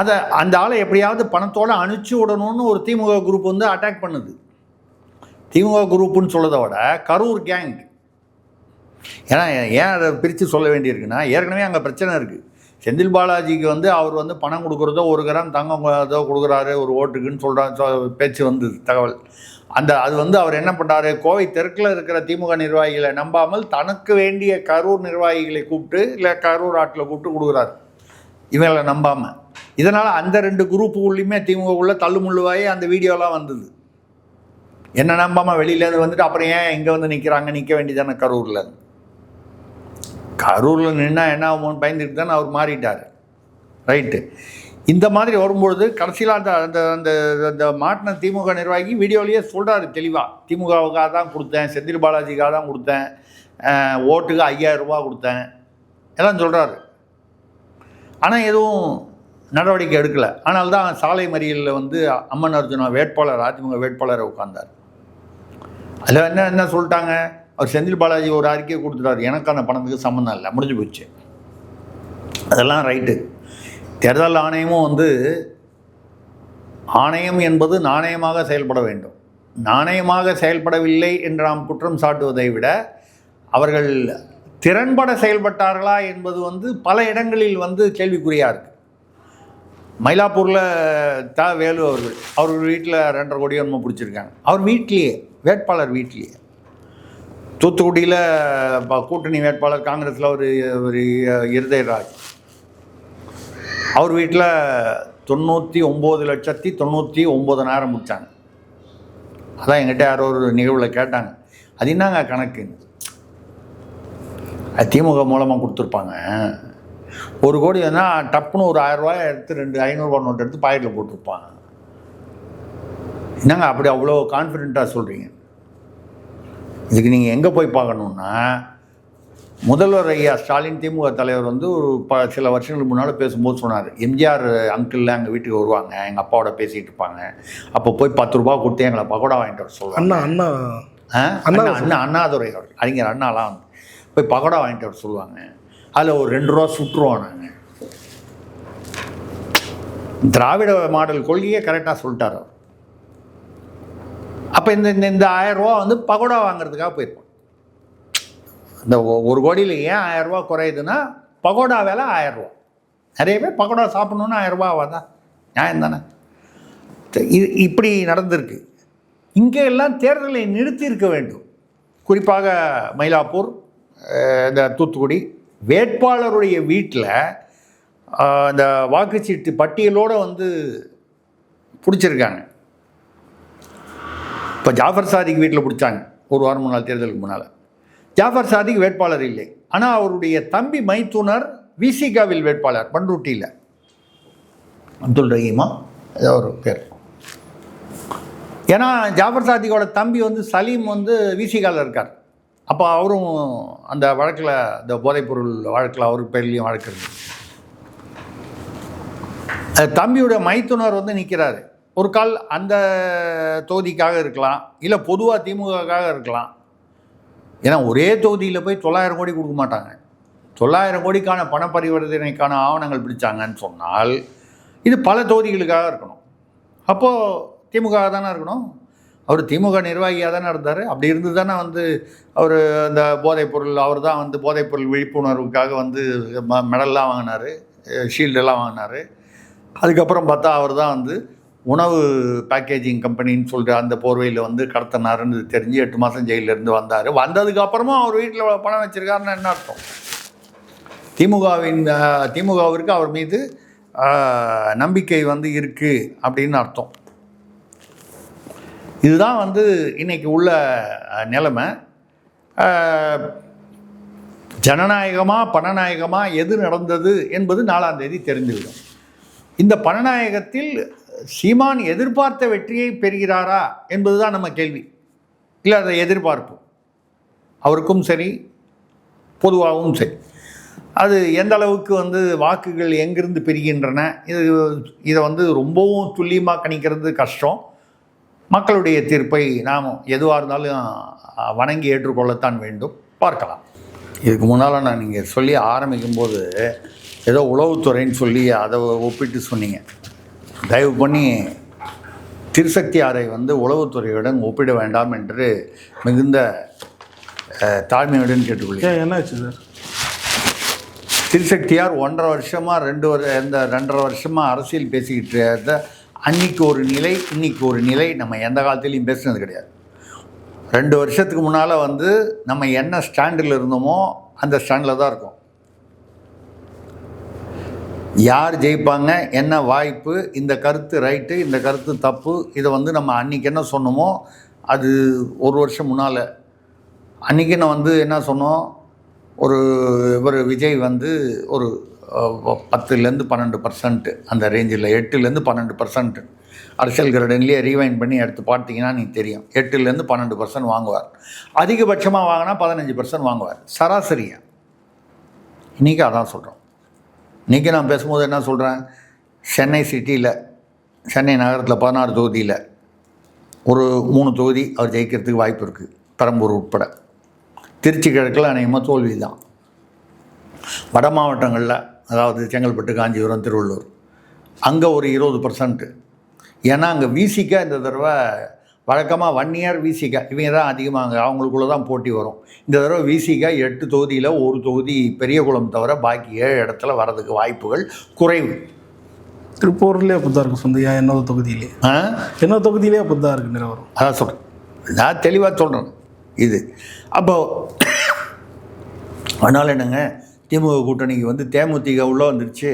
[SPEAKER 1] அதை அந்த ஆளை எப்படியாவது பணத்தோடு அனுப்பிச்சி விடணும்னு ஒரு திமுக குரூப் வந்து அட்டாக் பண்ணுது. திமுக குரூப்புன்னு சொல்கிறத விட கரூர் கேங். ஏன்னா ஏன் அதை பிரித்து சொல்ல வேண்டியிருக்குன்னா, ஏற்கனவே அங்கே பிரச்சனை இருக்குது. செந்தில் பாலாஜிக்கு வந்து அவர் வந்து பணம் கொடுக்குறதோ 1 கிராம் தங்கம் ஏதோ கொடுக்குறாரு ஒரு ஓட்டுக்குன்னு சொல்கிறாங்க பேச்சு வந்தது தகவல். அது வந்து அவர் என்ன பண்ணுறாரு, கோவை தெற்கில் இருக்கிற திமுக நிர்வாகிகளை நம்பாமல் தனக்கு வேண்டிய கரூர் நிர்வாகிகளை கூப்பிட்டு இல்லை கரூர் ஆட்டில் கூப்பிட்டு கொடுக்குறாரு இவங்களை நம்பாமல். இதனால் அந்த 2 குரூப்புக்குள்ளேயுமே திமுக உள்ள தள்ளுமுள்ளுவாயே அந்த வீடியோலாம் வந்தது. என்ன நம்பாமல் வெளியிலேருந்து வந்துட்டு அப்புறம் ஏன் இங்கே வந்து நிற்க வேண்டியதானே கரூரில் நின்னா என்ன ஆகும்னு பயந்துட்டு தானே அவர் மாறிட்டார். ரைட்டு. இந்த மாதிரி வரும்பொழுது கடைசியில் அந்த மாட்டின திமுக நிர்வாகி வீடியோலேயே சொல்கிறாரு தெளிவாக, திமுகவுக்காக தான் கொடுத்தேன், செந்தில் பாலாஜிக்காக தான் கொடுத்தேன், ஓட்டுக்கு 5000 ரூபா கொடுத்தேன் எல்லாம் சொல்கிறாரு. ஆனால் எதுவும் நடவடிக்கை எடுக்கலை. ஆனால் தான் சாலை மறியலில் வந்து அம்மன் அர்ஜுனா வேட்பாளர், அதிமுக வேட்பாளரை உட்கார்ந்தார். அதில் என்ன சொல்லிட்டாங்க, அவர் செந்தில் பாலாஜி ஒரு அறிக்கையை கொடுத்துட்டாரு, எனக்கு அந்த பணத்துக்கு சம்மந்தம் இல்லை, முடிஞ்சு போச்சு. அதெல்லாம் ரைட்டு. தேர்தல் ஆணையமும் வந்து ஆணையம் என்பது நாணயமாக செயல்பட வேண்டும். நாணயமாக செயல்படவில்லை என்று நாம் குற்றம் சாட்டுவதை விட அவர்கள் திறன்பட செயல்பட்டார்களா என்பது வந்து பல இடங்களில் வந்து கேள்விக்குறியாக இருக்குது. மயிலாப்பூரில் வேலு அவர்கள் வீட்டில் 2.5 கோடி என்னமோ பிடிச்சிருக்காங்க. அவர் வீட்லேயே, வேட்பாளர் வீட்லேயே. தூத்துக்குடியில் கூட்டணி வேட்பாளர் காங்கிரஸில் ஒரு இருதயராஜ், அவர் வீட்டில் 99,99,000 முடித்தாங்க. அதான் எங்கிட்ட யாரோ ஒரு நிகழ்வில் கேட்டாங்க, அது என்னங்க கணக்குன்னு. அது திமுக மூலமாக கொடுத்துருப்பாங்க. 1 கோடி வேணால் டப்புன்னு ஒரு 1000 ரூபாய் எடுத்து 2 500 ரூபா நோட்டு எடுத்து பாக்கெட்டில் போட்டிருப்பாங்க. என்னங்க அப்படி அவ்வளோ கான்ஃபிடெண்ட்டாக சொல்கிறீங்க? இதுக்கு நீங்கள் எங்கே போய் பார்க்கணுன்னா, முதல்வர் ஐயா ஸ்டாலின் திமுக தலைவர் வந்து ஒரு சில வருஷங்களுக்கு முன்னால் பேசும்போது சொன்னார், எம்ஜிஆர் அங்கிள் எங்கள் வீட்டுக்கு வருவாங்க, எங்கள் அப்பாவோட பேசிகிட்டு இருப்பாங்க, அப்போ போய் 10 ரூபா கொடுத்து எங்களை பகோடா வாங்கிட்டு வர சொல்லுவாங்க. அண்ணாதுரை அவர்கள், அறிஞர் அண்ணாலாம் வந்து போய் பகோடா வாங்கிட்டு வர சொல்லுவாங்க, அதில் ஒரு 2 ரூபா சுட்டுருவோம் நாங்கள். திராவிட மாடல் கொள்கையே கரெக்டாக சொல்லிட்டார் அவர். அப்போ இந்த 1000 ரூபா வந்து பகோடா வாங்குறதுக்காக போயிருப்போம். இந்த 1 கோடியில் ஏன் 1000 ரூபா குறையுதுன்னா, பகோடா விலை 1000 ரூபா. நிறைய பேர் பகோடா சாப்பிட்ணுன்னா 1000 ரூபா ஆகாதா? நியாயம் தானே? இது இப்படி நடந்திருக்கு. இங்கே எல்லாம் தேர்தலை நிறுத்தியிருக்க வேண்டும். குறிப்பாக மயிலாப்பூர், இந்த தூத்துக்குடி வேட்பாளருடைய வீட்டில் இந்த வாக்குச்சீட்டு பட்டியலோடு வந்து பிடிச்சிருக்காங்க. இப்போ ஜாஃபர் சாதிக் வீட்டில் பிடிச்சாங்க 1 வாரம் முன்னால், தேர்தலுக்கு முன்னால். ஜாஃபர் சாதிக் வேட்பாளர் இல்லை, ஆனால் அவருடைய தம்பி மைத்துனர் விசிகாவில் வேட்பாளர், பண்ருட்டியில் அப்துல் ரஹீமா ஏதோ ஒரு பேர். ஏன்னா ஜாஃபர் சாதிக்கோட தம்பி வந்து சலீம் வந்து விசிகாவில் இருக்கார். அப்போ அவரும் அந்த வழக்கில், இந்த போதைப்பொருள் வழக்கில் அவருக்கு பேர்லேயும் வழக்கு இருக்குது. தம்பியோட மைத்துனர் வந்து நிற்கிறாரு. ஒரு கால் அந்த தொகுதிக்காக இருக்கலாம், இல்லை பொதுவாக திமுகக்காக இருக்கலாம். ஏன்னா ஒரே தொகுதியில் போய் 900 கோடி கொடுக்க மாட்டாங்க. 900 கோடிக்கான பண பரிவர்த்தனைக்கான ஆவணங்கள் பிடிச்சாங்கன்னு சொன்னால் இது பல தொகுதிகளுக்காக இருக்கணும். அப்போது திமுக தானே இருக்கணும். அவர் திமுக நிர்வாகியாக தானே இருந்தார். அப்படி இருந்து தானே வந்து அவர் அந்த போதைப்பொருள், அவர் தான் வந்து போதைப்பொருள் விழிப்புணர்வுக்காக வந்து மெடல்லாம் வாங்கினார், ஷீல்டெல்லாம் வாங்கினார். அதுக்கப்புறம் பார்த்தா அவர் தான் வந்து உணவு பேக்கேஜிங் கம்பெனின்னு சொல்லிட்டு அந்த போர்வையில் வந்து கடத்தினாருன்னு தெரிஞ்சு 8 மாதம் ஜெயிலிருந்து வந்தார். வந்ததுக்கப்புறமும் அவர் வீட்டில் பணம் வச்சுருக்காருன்னு என்ன அர்த்தம்? திமுகவிற்கு அவர் மீது நம்பிக்கை வந்து இருக்குது அப்படின்னு அர்த்தம். இதுதான் வந்து இன்றைக்கி உள்ள நிலைமை. ஜனநாயகமாக பணநாயகமாக எது நடந்தது என்பது 4ஆம் தேதி தெரிந்துவிடும். இந்த பணநாயகத்தில் சீமான் எதிர்பார்த்த வெற்றியை பெறுகிறாரா என்பது தான் நம்ம கேள்வி. இல்லை அதை எதிர்பார்ப்பு அவருக்கும் சரி பொதுவாகவும் சரி அது எந்த அளவுக்கு வந்து வாக்குகள் எங்கிருந்து பெறுகின்றன இதை வந்து ரொம்பவும் துல்லியமாக கணிக்கிறது கஷ்டம். மக்களுடைய தீர்ப்பை நாம் எதுவாக இருந்தாலும் வணங்கி ஏற்றுக்கொள்ளத்தான் வேண்டும். பார்க்கலாம். இதுக்கு முன்னால் நான் நீங்கள் சொல்லி ஆரம்பிக்கும்போது ஏதோ உளவுத்துறைன்னு சொல்லி அதை ஒப்பிட்டு சொன்னீங்க. தயவு பண்ணி திருசக்தியாரை வந்து உளவுத்துறையுடன் ஒப்பிட வேண்டாம் என்று மிகுந்த தாழ்மையுடன் கேட்டுக்கொள்கிறேன்.
[SPEAKER 2] என்னாச்சு சார்?
[SPEAKER 1] திருசக்தியார் 1.5 வருஷமாக 2.5 வருஷமாக அரசியல் பேசிக்கிட்டு இருந்த அன்றைக்கி ஒரு நிலை, இன்றைக்கி ஒரு நிலை நம்ம எந்த காலத்துலேயும் பேசுனது கிடையாது. 2 வருஷத்துக்கு முன்னால் வந்து நம்ம என்ன ஸ்டாண்டில் இருந்தோமோ அந்த ஸ்டாண்டில் தான் இருக்கோம். யார் ஜெயிப்பாங்க, என்ன வாய்ப்பு, இந்த கருத்து ரைட்டு, இந்த கருத்து தப்பு, இதை வந்து நம்ம அன்றைக்கி என்ன சொன்னோமோ அது 1 வருஷம் முன்னால். அன்றைக்கி நான் வந்து என்ன சொன்னோம், இவர் விஜய் வந்து ஒரு 10லேருந்து 12% அந்த ரேஞ்சில், 8லேருந்து 12% அரசியல் கிரடன்லேயே ரீவைண்ட் பண்ணி எடுத்து பார்த்தீங்கன்னா நீங்கள் தெரியும். 8லேருந்து 12% வாங்குவார். அதிகபட்சமாக வாங்கினா 15% வாங்குவார் சராசரியாக. இன்றைக்கி அதான் சொல்கிறோம். இன்றைக்கி நான் பேசும்போது என்ன சொல்கிறேன், சென்னை சிட்டியில், சென்னை நகரத்தில் 16 தொகுதியில் ஒரு 3 தொகுதி அவர் ஜெயிக்கிறதுக்கு வாய்ப்பு இருக்குது, பெரம்பூர் உட்பட. திருச்சி கிழக்கில் அநேகமாக தோல்வி தான். வட மாவட்டங்களில் அதாவது செங்கல்பட்டு, காஞ்சிபுரம், திருவள்ளூர் அங்கே ஒரு 20%. ஏன்னா அங்கே விசிக இந்த தடவை வழக்கமாக 1 இயர் விசிக இவங்க தான் அதிகமாக அவங்களுக்குள்ளே தான் போட்டி வரும். இந்த தடவை விசிக 8 தொகுதியில் 1 தொகுதி பெரியகுளம் தவிர பாக்கி 7 இடத்துல வர்றதுக்கு வாய்ப்புகள் குறைவு.
[SPEAKER 2] திருப்பூர்லேயே அப்படி தான் இருக்கும் சொந்தையா? என்னோட தொகுதியிலே அப்படி தான் இருக்குது நிலவரம்.
[SPEAKER 1] அதான் சொல்கிறேன், நான் தெளிவாக சொல்கிறேன் இது. அப்போது அதனால் என்னங்க, திமுக கூட்டணிக்கு வந்து தேமுதிக உள்ளே வந்துருச்சு,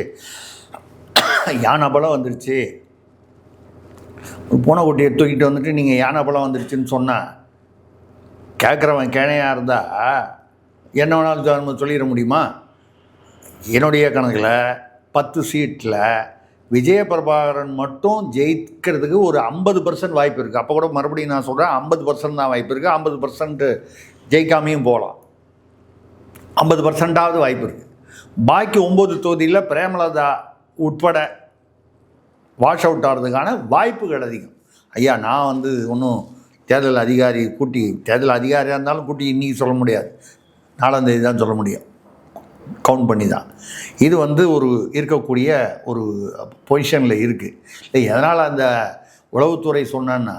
[SPEAKER 1] யானை பலம் வந்துருச்சு. பூனைக்குட்டியை தூக்கிட்டு வந்துட்டு நீங்கள் யானை பலம் வந்துருச்சுன்னு சொன்னால் கேட்குறவன் கேனையாக இருந்தால் என்ன வேணாலும் நம்ம சொல்லிட முடியுமா? என்னுடைய கணக்கில் 10 சீட்டில் விஜயபிரபாகரன் மட்டும் ஜெயிக்கிறதுக்கு ஒரு 50% வாய்ப்பு இருக்குது. அப்போ கூட மறுபடியும் நான் சொல்கிறேன், 50% தான் வாய்ப்பு இருக்குது. 50% ஜெயிக்காமையும் போகலாம், 50%ஆவது வாய்ப்பு இருக்குது. பாக்கி 9 தொகுதியில் பிரேமலதா உட்பட வாஷ் அவுட் ஆகிறதுக்கான வாய்ப்புகள் அதிகம். ஐயா, நான் வந்து ஒன்றும் தேர்தல் அதிகாரியாக இருந்தாலும் கூட்டி இன்றைக்கி சொல்ல முடியாது, 4ஆம் தேதி தான் சொல்ல முடியும், கவுண்ட் பண்ணி தான். இது வந்து ஒரு இருக்கக்கூடிய ஒரு பொசிஷனில் இருக்குது. இல்லை, எதனால் அந்த உளவுத்துறை சொன்னேன்னா,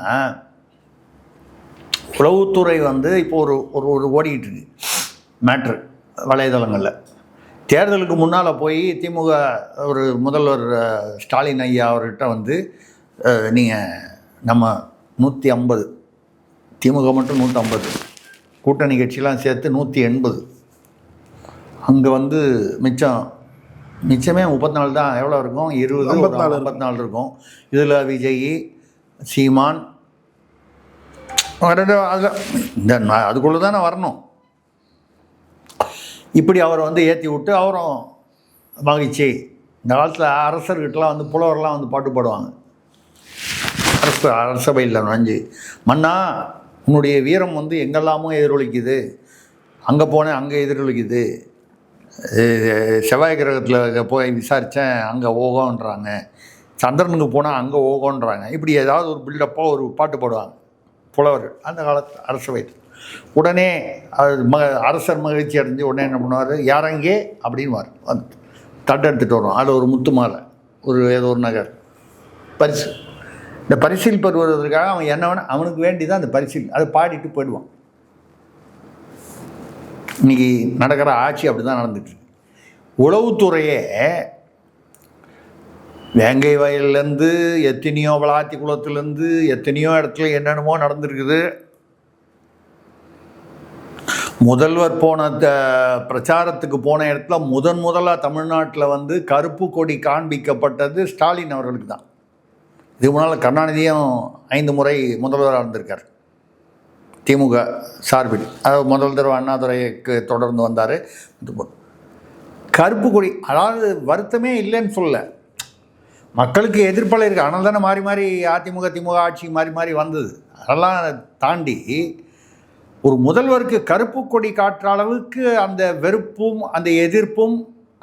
[SPEAKER 1] உளவுத்துறை வந்து இப்போ ஒரு ஓடிக்கிட்டு இருக்கு மேட்ரு வலைதளங்களில். தேர்தலுக்கு முன்னால் போய் திமுக ஒரு முதல்வர் ஸ்டாலின் ஐயா அவர்கிட்ட வந்து நீங்கள் நம்ம 150, திமுக மட்டும் 150, கூட்டணி கட்சியெலாம் சேர்த்து 180, அங்கே வந்து மிச்சமே 34 தான். எவ்வளோ இருக்கும்? 20, 54 இருக்கும். இதில் விஜய், சீமான் அதில் அதுக்குள்ளே தானே வரணும். இப்படி அவரை வந்து ஏற்றி விட்டு அவரும் மகிழ்ச்சி. இந்த காலத்தில் அரசர்கிட்டலாம் வந்து புலவர்லாம் வந்து பாட்டு பாடுவாங்க. அரசபையில் நுழைஞ்சு, மன்னா உன்னுடைய வீரம் வந்து எங்கெல்லாமோ எதிரொலிக்குது, அங்கே போனேன் அங்கே எதிரொலிக்குது, செவ்வாய் கிரகத்தில் போய் விசாரித்தேன் அங்கே ஓகோன்றாங்க, சந்திரனுக்கு போனால் அங்கே ஓகோன்றாங்க. இப்படி ஏதாவது ஒரு பில்டப்பாக ஒரு பாட்டு பாடுவாங்க புலவர்கள் அந்த காலத்து அரசபையில். உடனே அரசர் மகிழ்ச்சி அடைஞ்சு உடனே என்ன பண்ணுவார், யாரங்கே அப்படின்வார், வந்து தட்டெடுத்துட்டு வரும். அதில் ஒரு முத்து மாலை, ஏதோ ஒரு நகர் பரிசு. இந்த பரிசில் பெறுவதற்காக அவன் என்ன வேணால் அவனுக்கு வேண்டி தான் அந்த பரிசில், அதை பாடிட்டு போயிடுவான். இன்றைக்கி நடக்கிற ஆட்சி அப்படி தான் நடந்துட்டு. உளவுத்துறையே வேங்கை வயல்லேருந்து எத்தனையோ வளாத்தி குளத்துலேருந்து எத்தனையோ இடத்துல என்னென்னமோ நடந்திருக்குது. முதல்வர் போன பிரச்சாரத்துக்கு போன இடத்துல முதலாக தமிழ்நாட்டில் வந்து கருப்பு கொடி காண்பிக்கப்பட்டது ஸ்டாலின் அவர்களுக்கு தான். இதுக்கு முன்னால் கருணாநிதியும் 5 முறை முதல்வராக இருந்திருக்கார் திமுக சார்பில். அதாவது முதல் தடவை அண்ணாதுரைக்கு தொடர்ந்து வந்தார். கருப்பு கொடி, அதாவது வருத்தமே இல்லைன்னு சொல்ல, மக்களுக்கு எதிர்ப்பலை இருக்குது. ஆனால் தானே மாறி மாறி அதிமுக திமுக ஆட்சி மாறி மாறி வந்தது. அதெல்லாம் தாண்டி ஒரு முதல்வருக்கு கருப்பு கொடி காட்டுற அளவுக்கு அந்த வெறுப்பும் அந்த எதிர்ப்பும்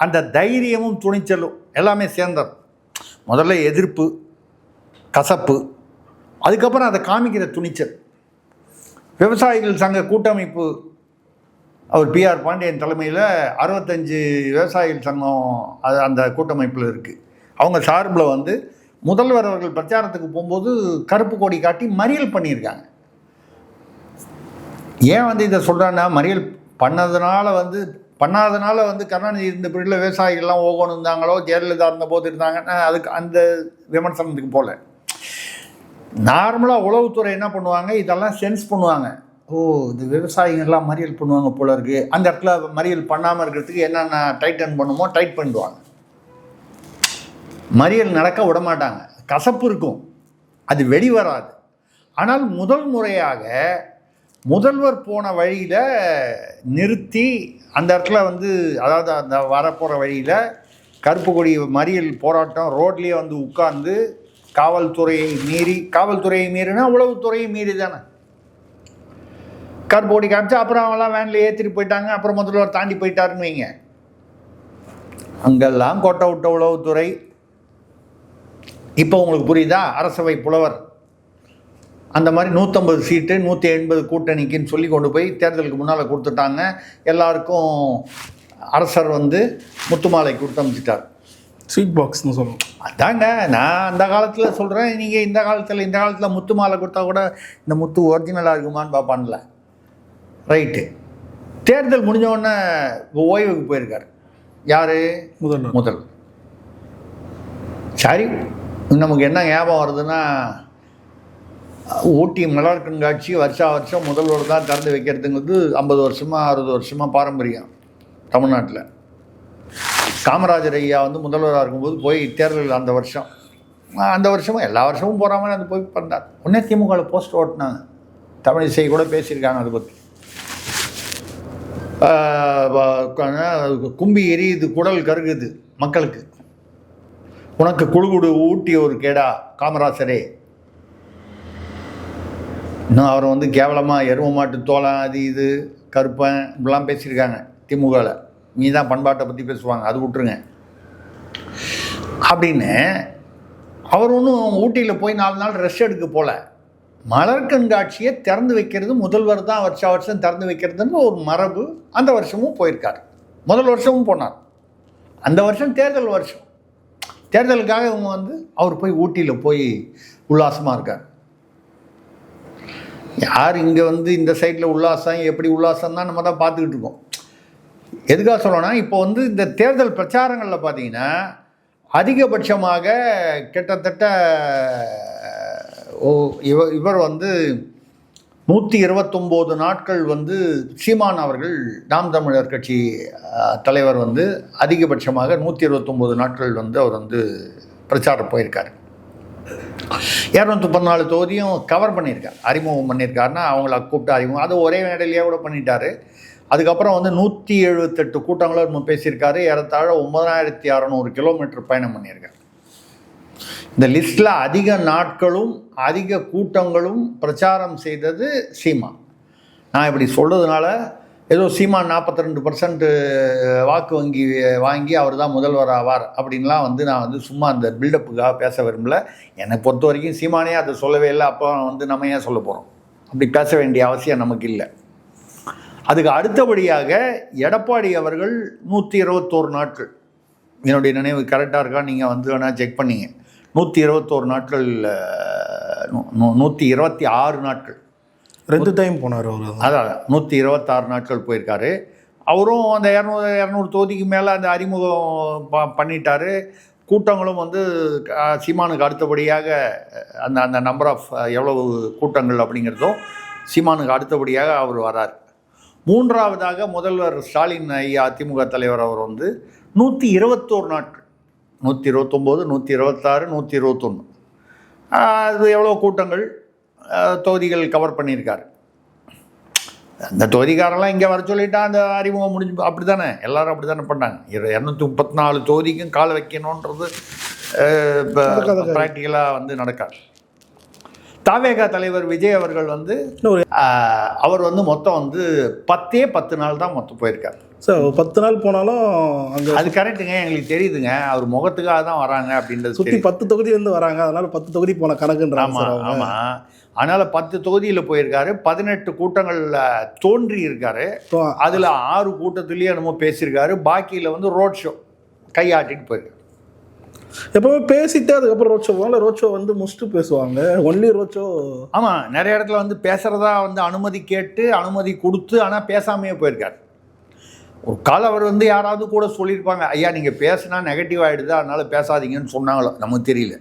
[SPEAKER 1] அந்த தைரியமும் துணிச்சலும் எல்லாமே சேர்ந்தது. முதல்ல எதிர்ப்பு, கசப்பு, அதுக்கப்புறம் அதை காமிக்கிற துணிச்சல். விவசாயிகள் சங்க கூட்டமைப்பு அவர் PR பாண்டியன் தலைமையில் 65 விவசாயிகள் சங்கம் அது அந்த கூட்டமைப்பில் இருக்குது. அவங்க சார்பில் வந்து முதல்வர் அவர்கள் பிரச்சாரத்துக்கு போகும்போது கருப்பு கொடி காட்டி மறியல் பண்ணியிருக்காங்க. ஏன் வந்து இதை சொல்கிறான்னா, மறியல் பண்ணாதனால வந்து கருணாநிதி இருந்த பீரியடில் விவசாயிகள்லாம் ஓகோன்னு இருந்தாங்களோ, ஜெயலலிதா இருந்த போது இருந்தாங்கன்னா அதுக்கு அந்த விமர்சனத்துக்கு போகல. நார்மலாக உளவுத்துறை என்ன பண்ணுவாங்க, இதெல்லாம் சென்ஸ் பண்ணுவாங்க. ஓ, இந்த விவசாயிகள்லாம் மறியல் பண்ணுவாங்க போல இருக்குது, அந்த இடத்துல மறியல் பண்ணாமல் இருக்கிறதுக்கு என்னென்ன டைட்டன் பண்ணுமோ டைட் பண்ணிடுவாங்க. மறியல் நடக்க விட மாட்டாங்க. கசப்பு இருக்கும், அது வெளிவராது. ஆனால் முதல் முறையாக முதல்வர் போன வழியில் நிறுத்தி அந்த இடத்துல வந்து, அதாவது அந்த வரப்போகிற வழியில் கருப்பு கொடி மறியல் போராட்டம் ரோட்லேயே வந்து உட்கார்ந்து காவல்துறையை மீறினா உளவுத்துறையை மீறி தானே கருப்பு கொடி காமிச்சு, அப்புறம் அவங்களாம் வேனில் ஏற்றிட்டு போயிட்டாங்க. அப்புறம் முதல்வர் தாண்டி போயிட்டாருன்னு வைங்க. அங்கெல்லாம் கோட்டை விட்ட உளவுத்துறை. இப்போ உங்களுக்கு புரியுதா? அரசவை புலவர் அந்த மாதிரி 150 சீட்டு 180 கூட்டணிக்குன்னு சொல்லி கொண்டு போய் தேர்தலுக்கு முன்னால் கொடுத்துட்டாங்க. எல்லாருக்கும் அரசர் வந்து முத்துமாலை கொடுத்து அமைச்சிட்டார்.
[SPEAKER 2] ஸ்வீட் பாக்ஸ்னு சொல்லுவோம்.
[SPEAKER 1] அதாங்க நான் அந்த காலத்தில் சொல்கிறேன். நீங்கள் இந்த காலத்தில் முத்து மாலை கொடுத்தா கூட இந்த முத்து ஒரிஜினலாக இருக்குமான்னு பார்ப்பான்ல. ரைட்டு. தேர்தல் முடிஞ்ச உடனே ஓய்வுக்கு போயிருக்கார். யார்? முதல். சரி, நமக்கு என்ன ஞாபகம் வருதுன்னா, ஊட்டி மலர் கண்காட்சி வருஷம் முதல்வர் தான் திறந்து வைக்கிறதுங்கிறது 50 வருஷமாக 60 வருஷமாக பாரம்பரியம் தமிழ்நாட்டில். காமராஜர் ஐயா வந்து முதல்வராக இருக்கும்போது போய் தேர்தல் அந்த வருஷமும் எல்லா வருஷமும் போகிற மாதிரி அது போய் பண்ணார். உடனே திமுகவில் போஸ்ட் ஓட்டினாங்க. தமிழிசை கூட பேசியிருக்காங்க அதை பற்றி. கும்பி எரியுது, குடல் கருகுது மக்களுக்கு, உனக்கு குழுகுடு ஊட்டி ஒரு கேடா காமராஜரே. இன்னும் அவரை வந்து கேவலமாக எருவ மாட்டு தோலம் அது இது கருப்பன் இப்படிலாம் பேசியிருக்காங்க திமுகவில். நீ தான் பண்பாட்டை பற்றி பேசுவாங்க, அது விட்டுருங்க அப்படின்னு. அவர் ஒன்றும் ஊட்டியில் போய் 4 நாள் ரெஸ்ட் எடுக்க போல. மலர் கண்காட்சியை திறந்து வைக்கிறது முதல்வர் தான் வருஷம் திறந்து வைக்கிறதுன்னு ஒரு மரபு. அந்த வருஷமும் போயிருக்கார். முதல் வருஷமும் போனார். அந்த வருஷம் தேர்தலுக்காக இவங்க வந்து அவர் போய் ஊட்டியில் போய் உல்லாசமாக இருக்கார். யார் இங்கே வந்து இந்த சைடில் உல்லாசம் எப்படி உல்லாசம் தான் நம்ம தான் பார்த்துக்கிட்டு இருக்கோம். எதுக்காக சொல்லணும்னா, இப்போ வந்து இந்த தேர்தல் பிரச்சாரங்களில் பார்த்தீங்கன்னா அதிகபட்சமாக கிட்டத்தட்ட இவர் வந்து 129 நாட்கள் வந்து சீமான் அவர்கள் நாம் தமிழர் கட்சி தலைவர் வந்து அதிகபட்சமாக 129 நாட்கள் வந்து அவர் வந்து பிரச்சாரம் போயிருக்கார். 214 தொகுதியும் கவர் பண்ணியிருக்கார். அறிமுகம் பண்ணியிருக்காருன்னா அவங்கள கூப்பிட்டு அறிமுகம், அது ஒரே மேடையிலேயே கூட பண்ணிட்டார். அதுக்கப்புறம் வந்து 178 கூட்டங்களும் பேசியிருக்காரு. ஏறத்தாழ 9600 கிலோமீட்டர் பயணம் பண்ணியிருக்காரு. இந்த லிஸ்ட்டில் அதிக நாட்களும் அதிக கூட்டங்களும் பிரச்சாரம் செய்தது சீமான். நான் இப்படி சொல்கிறதுனால ஏதோ சீமான் 42% வாக்கு வாங்கி அவர் தான் முதல்வர் ஆவார் அப்படின்லாம் வந்து நான் வந்து சும்மா அந்த பில்டப்புக்காக பேச விரும்பல. என்னை பொறுத்த வரைக்கும் சீமானே அதை சொல்லவே இல்லை. அப்போ வந்து நம்ம ஏன் சொல்ல போகிறோம்? அப்படி பேச வேண்டிய அவசியம் நமக்கு இல்லை. அதுக்கு அடுத்தபடியாக எடப்பாடி அவர்கள் 121 நாட்கள், என்னுடைய நினைவு கரெக்டாக இருக்கா, நீங்கள் வந்து வேணால் செக் பண்ணிங்க. 121 நாட்கள், 126 நாட்கள்
[SPEAKER 2] 2 டைம் போனார் அவர்.
[SPEAKER 1] அதான் 126 நாட்கள் போயிருக்காரு. அவரும் அந்த 200 தொகுதிக்கு மேலே அந்த அறிமுகம் பண்ணிட்டார். கூட்டங்களும் வந்து சீமானுக்கு அடுத்தபடியாக அந்த அந்த நம்பர் ஆஃப் எவ்வளவு கூட்டங்கள் அப்படிங்கிறதும் சீமானுக்கு அடுத்தபடியாக அவர் வரார். மூன்றாவதாக முதல்வர் ஸ்டாலின் ஐயா அதிமுக தலைவர் அவர் வந்து 121 நாட்கள், 129, 126, 121 அது எவ்வளோ கூட்டங்கள் தொகுதிகள் கவர் பண்ணியிருக்காரு. அந்த தொகுதிக்காரெல்லாம் இங்கே வர சொல்லிட்டா அந்த அறிமுகம் முடிஞ்சு அப்படி தானே எல்லாரும் அப்படி தானே பண்ணாங்க. 234 தொகுதிக்கும் கால் வைக்கணுன்றது ப்ராக்டிக்கலாக வந்து நடக்காது. தாவேகா தலைவர் விஜய் அவர்கள் வந்து அவர் வந்து மொத்தம் வந்து 10 நாள் தான் மொத்தம் போயிருக்காரு.
[SPEAKER 2] சார் 10 நாள் போனாலும் அங்கே
[SPEAKER 1] அது கரெக்டுங்க, எங்களுக்கு தெரியுதுங்க. அவர் முகத்துக்காக தான் வராங்க அப்படின்றது.
[SPEAKER 2] சுற்றி 10 தொகுதியிலேருந்து வராங்க, அதனால 10 தொகுதி போன கணக்குன்றாங்க.
[SPEAKER 1] ஆமாம். அதனால் 10 தொகுதியில் போயிருக்காரு. 18 கூட்டங்களில் தோன்றி இருக்காரு. அதில் 6 கூட்டத்துலேயே என்னமோ பேசியிருக்காரு. பாக்கியில் வந்து ரோட் ஷோ கையாட்டிட்டு போயிருக்காரு.
[SPEAKER 2] எப்பவுமே பேசிட்டு அதுக்கப்புறம் ரோட் ஷோ போவாங்க. ரோட் ஷோ வந்து முடிச்சுட்டு பேசுவாங்க. Only road show.
[SPEAKER 1] ஆமாம், நிறைய இடத்துல வந்து பேசுகிறதா வந்து அனுமதி கேட்டு அனுமதி கொடுத்து ஆனால் பேசாமையே போயிருக்காரு. ஒரு காலம் அவர் வந்து யாராவது கூட சொல்லியிருப்பாங்க, ஐயா நீங்கள் பேசுனா நெகட்டிவ் ஆகிடுது அதனால் பேசாதீங்கன்னு சொன்னாங்களோ நமக்கு தெரியல.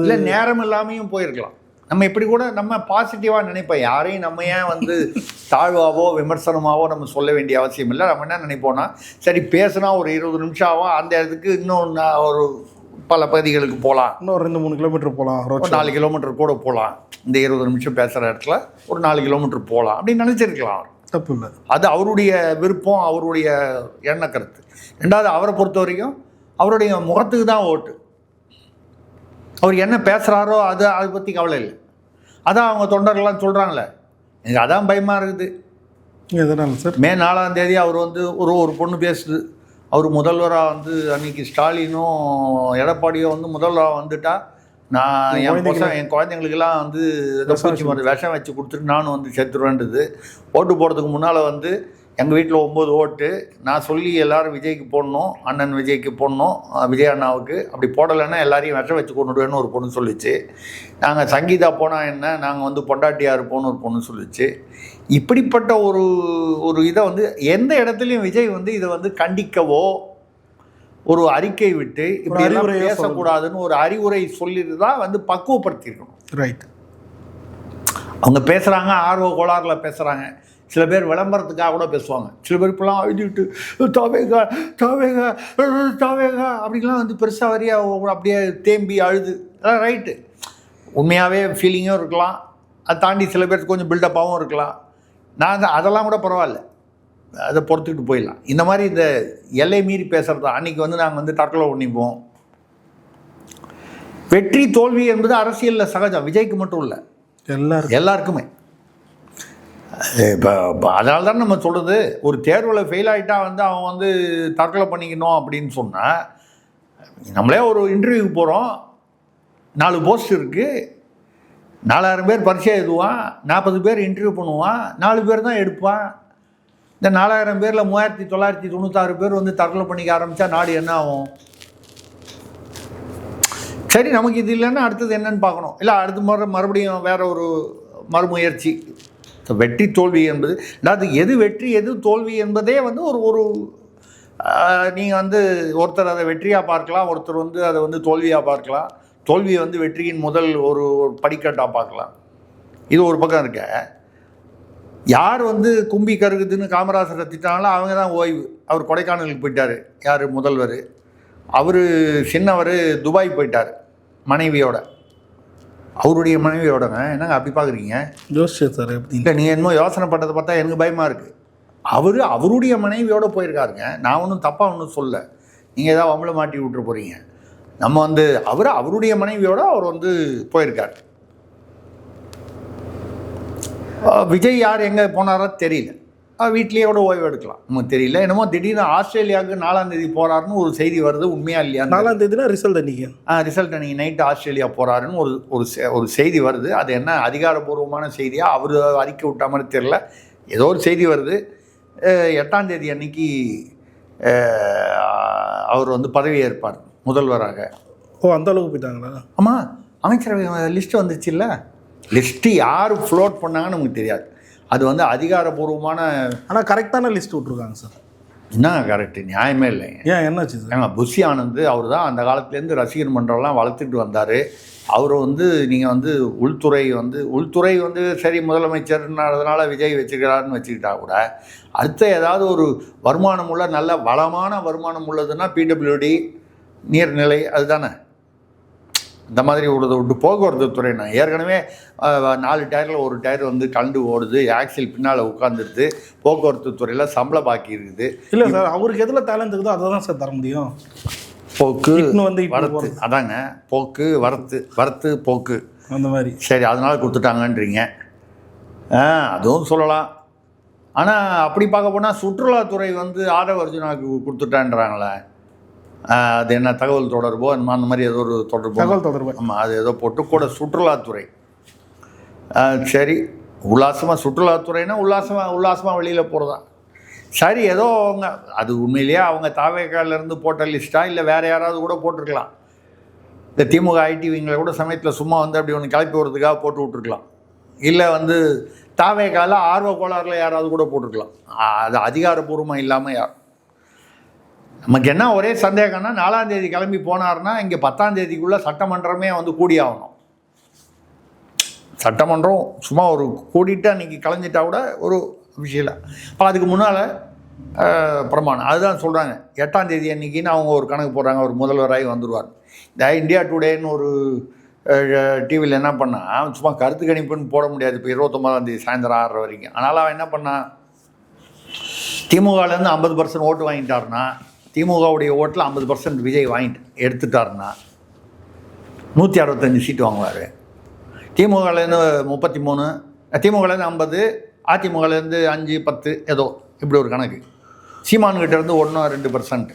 [SPEAKER 1] இல்லை நேரம் இல்லாமையும் போயிருக்கலாம். நம்ம இப்படி கூட நம்ம பாசிட்டிவாக நினைப்போம். யாரையும் நம்ம ஏன் வந்து தாழ்வாவோ விமர்சனமாவோ நம்ம சொல்ல வேண்டிய அவசியம் இல்லை. நம்ம என்ன நினைப்போம்னா, சரி பேசுனா ஒரு 20 நிமிஷம் ஆகும், அந்த இடத்துக்கு இன்னும் ஒரு பல பகுதிகளுக்கு போகலாம்,
[SPEAKER 2] இன்னும் 2-3 கிலோமீட்டர் போகலாம்,
[SPEAKER 1] ஒரு 4 கிலோமீட்டர் கூட போகலாம், இந்த 20 நிமிஷம் பேசுகிற இடத்துல ஒரு 4 கிலோமீட்டர் போகலாம் அப்படின்னு நினச்சிருக்கலாம்.
[SPEAKER 2] தப்பு இல்லை,
[SPEAKER 1] அது அவருடைய விருப்பம், அவருடைய எண்ண கருத்து. ரெண்டாவது, அவரை பொறுத்த வரைக்கும் அவருடைய முகத்துக்கு தான் ஓட்டு. அவர் என்ன பேசுகிறாரோ அதை பற்றி கவலை இல்லை. அதான் அவங்க தொண்டர்கள்லாம் சொல்கிறாங்களே, எனக்கு அதான் பயமாக இருக்குது.
[SPEAKER 2] எதனால சார்?
[SPEAKER 1] மே 4ஆம் தேதி அவர் வந்து ஒரு பொண்ணு பேசுது, அவர் முதல்வராக வந்து அன்றைக்கி ஸ்டாலினும் எடப்பாடியும் வந்து முதல்வராக வந்துட்டா நான் என் குழந்தைங்களுக்கெல்லாம் வந்து பூச்சி மருந்து விஷம் வச்சு கொடுத்துட்டு நானும் வந்து செத்துருவேன்றது. ஓட்டு போடுறதுக்கு முன்னால் வந்து எங்கள் வீட்டில் 9 ஓட்டு நான் சொல்லி எல்லோரும் விஜய்க்கு போடணும், அண்ணன் விஜய்க்கு போடணும், விஜய் அண்ணாவுக்கு. அப்படி போடலைன்னா எல்லாரையும் விஷம் வச்சு கொண்டுடுவேன்னு ஒரு பொண்ணு சொல்லிச்சு. நாங்கள் சங்கீதா போனால் என்ன, நாங்கள் வந்து பொண்டாட்டியாக இருப்போம்னு ஒரு பொண்ணு சொல்லிச்சு. இப்படிப்பட்ட ஒரு இதை வந்து எந்த இடத்துலையும் விஜய் வந்து இதை வந்து கண்டிக்கவோ ஒரு அறிக்கை விட்டு இப்படியெல்லாம் பேசக்கூடாதுன்னு ஒரு அறிவுரை சொல்லிட்டு தான் வந்து பக்குவப்படுத்தியிருக்கணும்.
[SPEAKER 2] ரைட்.
[SPEAKER 1] அவங்க பேசுகிறாங்க, ஆர்வ கோளாறுல பேசுகிறாங்க. சில பேர் விளம்பரத்துக்காக கூட பேசுவாங்க. சில பேர் இப்பெல்லாம் அழுதுட்டு தாவேகா தாவேகா தாவேகா அப்படின்லாம் வந்து பெருசாக வரையா அப்படியே தேம்பி அழுது, அதான் ரைட்டு. உண்மையாகவே ஃபீலிங்கும் இருக்கலாம், அதை தாண்டி சில பேருக்கு கொஞ்சம் பில்டப்பாகவும் இருக்கலாம். நான் அதெல்லாம் கூட பரவாயில்ல, அதை பொறுத்துக்கிட்டு போயிடலாம். இந்த மாதிரி இந்த எல்லை மீறி பேசுகிறது தான். அன்றைக்கி வந்து நாங்கள் வந்து தற்கொலை பண்ணிப்போம். வெற்றி தோல்வி என்பது அரசியலில் சகஜம், விஜய்க்கு மட்டும் இல்லை, எல்லாருக்குமே. இப்போ அதனால தான் நம்ம சொல்கிறது, ஒரு தேர்வில் ஃபெயில் ஆகிட்டா வந்து அவன் வந்து தற்கொலை பண்ணிக்கணும் அப்படின்னு சொன்னால், நம்மளே ஒரு இன்டர்வியூக்கு போகிறோம், 4 போஸ்ட் இருக்குது, 4000 பேர் பரீட்சை எழுதுவான், 40 பேர் இன்டர்வியூ பண்ணுவான், 4 பேர் தான் எடுப்பான். இந்த 4000 பேரில் 3996 பேர் வந்து தற்கொலை பண்ணிக்க ஆரம்பித்தா நாடு என்ன ஆகும்? சரி, நமக்கு இது இல்லைன்னா அடுத்தது என்னன்னு பார்க்கணும். இல்லை அடுத்த மறுபடியும் வேற ஒரு மறுமுயற்சி. வெற்றி தோல்வி என்பது, அதாவது எது வெற்றி எது தோல்வி என்பதே வந்து ஒரு நீங்கள் வந்து ஒருத்தர் அதை வெற்றியாக பார்க்கலாம், ஒருத்தர் வந்து அதை வந்து தோல்வியாக பார்க்கலாம். தோல்வியை வந்து வெற்றியின் முதல் ஒரு படிக்கட்டாக பார்க்கலாம். இது ஒரு பக்கம் இருக்க. யார் வந்து கும்பி கருகுதுன்னு காமராசரை திட்டாங்களோ அவங்க தான் ஓய்வு. அவர் கொடைக்கானலுக்கு போயிட்டார். யார்? முதல்வர். அவர் சின்னவர் துபாய் போயிட்டார் மனைவியோட, அவருடைய மனைவியோடங்க. என்னங்க அப்படி பார்க்குறீங்க?
[SPEAKER 2] யோசிச்சு சார் எப்படி?
[SPEAKER 1] இல்லை, நீங்கள் என்னமோ யோசனை பண்ணுறதை பார்த்தா எனக்கு பயமாக இருக்குது. அவருடைய மனைவியோடு போயிருக்காருங்க. நான் ஒன்றும் தப்பாக ஒன்றும் சொல்ல, நீங்கள் ஏதாவது அவங்கள மாட்டி விட்டுற போகிறீங்க. நம்ம வந்து அவருடைய மனைவியோடு அவர் வந்து போயிருக்கார். விஜய் யார் எங்கே போனாரோ தெரியல, வீட்லேயே கூட ஓய்வு எடுக்கலாம், நமக்கு தெரியல. என்னமோ திடீர்னு ஆஸ்திரேலியாவுக்கு 4ஆம் தேதி போகிறாருன்னு ஒரு செய்தி வருது. உண்மையா இல்லையா?
[SPEAKER 2] 4ஆம் தேதினா ரிசல்ட் அன்றைக்கி.
[SPEAKER 1] ரிசல்ட் அன்றைக்கி நைட்டு ஆஸ்திரேலியா போகிறாருன்னு ஒரு செய்தி வருது. அது என்ன அதிகாரப்பூர்வமான செய்தியாக அவர் அறிக்கை விட்ட மாதிரி தெரியல, ஏதோ ஒரு செய்தி வருது. 8ஆம் தேதி அன்னைக்கு அவர் வந்து பதவி ஏற்பார் முதல்வராக.
[SPEAKER 2] அந்த அளவுக்கு போயிட்டாங்களா?
[SPEAKER 1] ஆமாம், அமைச்சரவை லிஸ்ட்டு வந்துச்சு. இல்லை, லிஸ்ட்டு யார் ஃப்ளோட் பண்ணாங்கன்னு நமக்கு தெரியாது. அது வந்து அதிகாரப்பூர்வமான,
[SPEAKER 2] ஆனால் கரெக்டான லிஸ்ட் விட்ருக்காங்க சார்.
[SPEAKER 1] என்ன கரெக்டு, நியாயமே இல்லைங்க.
[SPEAKER 2] ஏன் என்னாச்சு சார்?
[SPEAKER 1] ஏங்க புஷி ஆனந்த் அவர் தான் அந்த காலத்துலேருந்து ரசிகர் மன்றம்லாம் வளர்த்துட்டு வந்தார். அவர் வந்து நீங்கள் வந்து உள்துறை வந்து சரி முதலமைச்சர்ன்றதுனால விஜய் வச்சுக்கிறாருன்னு வச்சுக்கிட்டா கூட அடுத்த ஏதாவது ஒரு வருமானம் உள்ள நல்ல வளமான வருமானம் உள்ளதுன்னா பிடபிள்யூடி, நீர்நிலை, அதுதானே. இந்த மாதிரி உள்ளதை விட்டு போக்குவரத்து துறை நான் ஏற்கனவே 4 டயரில் 1 டயர் வந்து கலந்து ஓடுது, ஆக்சில் பின்னால் உட்காந்துருது, போக்குவரத்து துறையில் சம்பள பாக்கி இருக்குது.
[SPEAKER 2] இல்லை சார், அவருக்கு எதில் டேலண்ட் இருக்குதோ அதை தான் சார் தர முடியும்.
[SPEAKER 1] போக்கு
[SPEAKER 2] வந்து
[SPEAKER 1] வரத்து, அதாங்க போக்கு வரத்து போக்கு
[SPEAKER 2] அந்த மாதிரி.
[SPEAKER 1] சரி, அதனால் கொடுத்துட்டாங்கன்றீங்க. அதுவும் சொல்லலாம். ஆனால் அப்படி பார்க்க போனால் சுற்றுலாத்துறை வந்து ஆதவ அர்ஜுனாவுக்கு கொடுத்துட்டான்றாங்களே, அது என்ன தகவல் தொடர்போ அந்த மாதிரி ஏதோ ஒரு
[SPEAKER 2] தகவல் தொடர்பு,
[SPEAKER 1] ஆமாம், அது ஏதோ போட்டு கூட சுற்றுலாத்துறை. சரி, சுற்றுலாத்துறைனா உல்லாசமாக வெளியில் போகிறதா சரி, ஏதோ அவங்க அது உண்மையிலேயே அவங்க தாவேக்காலேருந்து போட்ட லிஸ்ட்டா இல்லை வேறு யாராவது கூட போட்டிருக்கலாம். இந்த திமுக ஐடிவிங்களை கூட சமயத்தில் சும்மா வந்து அப்படி ஒன்று கிளப்பி விடுறதுக்காக போட்டு விட்ருக்கலாம். இல்லை வந்து தாவேக்கால ஆர்வ கோளாறுல யாராவது கூட போட்டிருக்கலாம். அது அதிகாரப்பூர்வமாக இல்லாமல் நமக்கு என்ன ஒரே சந்தேகம்னா 4ஆம் தேதி கிளம்பி போனார்னா இங்கே 10ஆம் தேதிக்குள்ளே சட்டமன்றமே வந்து கூடி ஆகணும். சட்டமன்றம் சும்மா ஒரு கூடிட்டு அன்றைக்கி கலைஞ்சிட்டா கூட ஒரு விஷயம். அப்போ அதுக்கு முன்னால் பிரமாணம் அதுதான் சொல்கிறாங்க. 8ஆம் தேதி அன்றைக்கின்னு அவங்க ஒரு கணக்கு போடுறாங்க, ஒரு முதல்வராகி வந்துடுவார். இந்த இந்தியா டுடேன்னு ஒரு டிவியில் என்ன பண்ணால் சும்மா கருத்து கணிப்புன்னு போட முடியாது. இப்போ 29ஆம் தேதி சாயந்தரம் 6:30 வரைக்கும். அதனால் அவன் என்ன பண்ணான், திமுகலேருந்து 50% ஓட்டு வாங்கிட்டாருன்னா, திமுகவுடைய ஓட்டில் 50% விஜய் எடுத்துட்டாருன்னா 165 சீட்டு வாங்குவார். திமுகலேருந்து 33, திமுகலேருந்து 50, அதிமுகலேருந்து 5, 10 ஏதோ இப்படி ஒரு கணக்கு. சீமான்கிட்டேருந்து 1-2%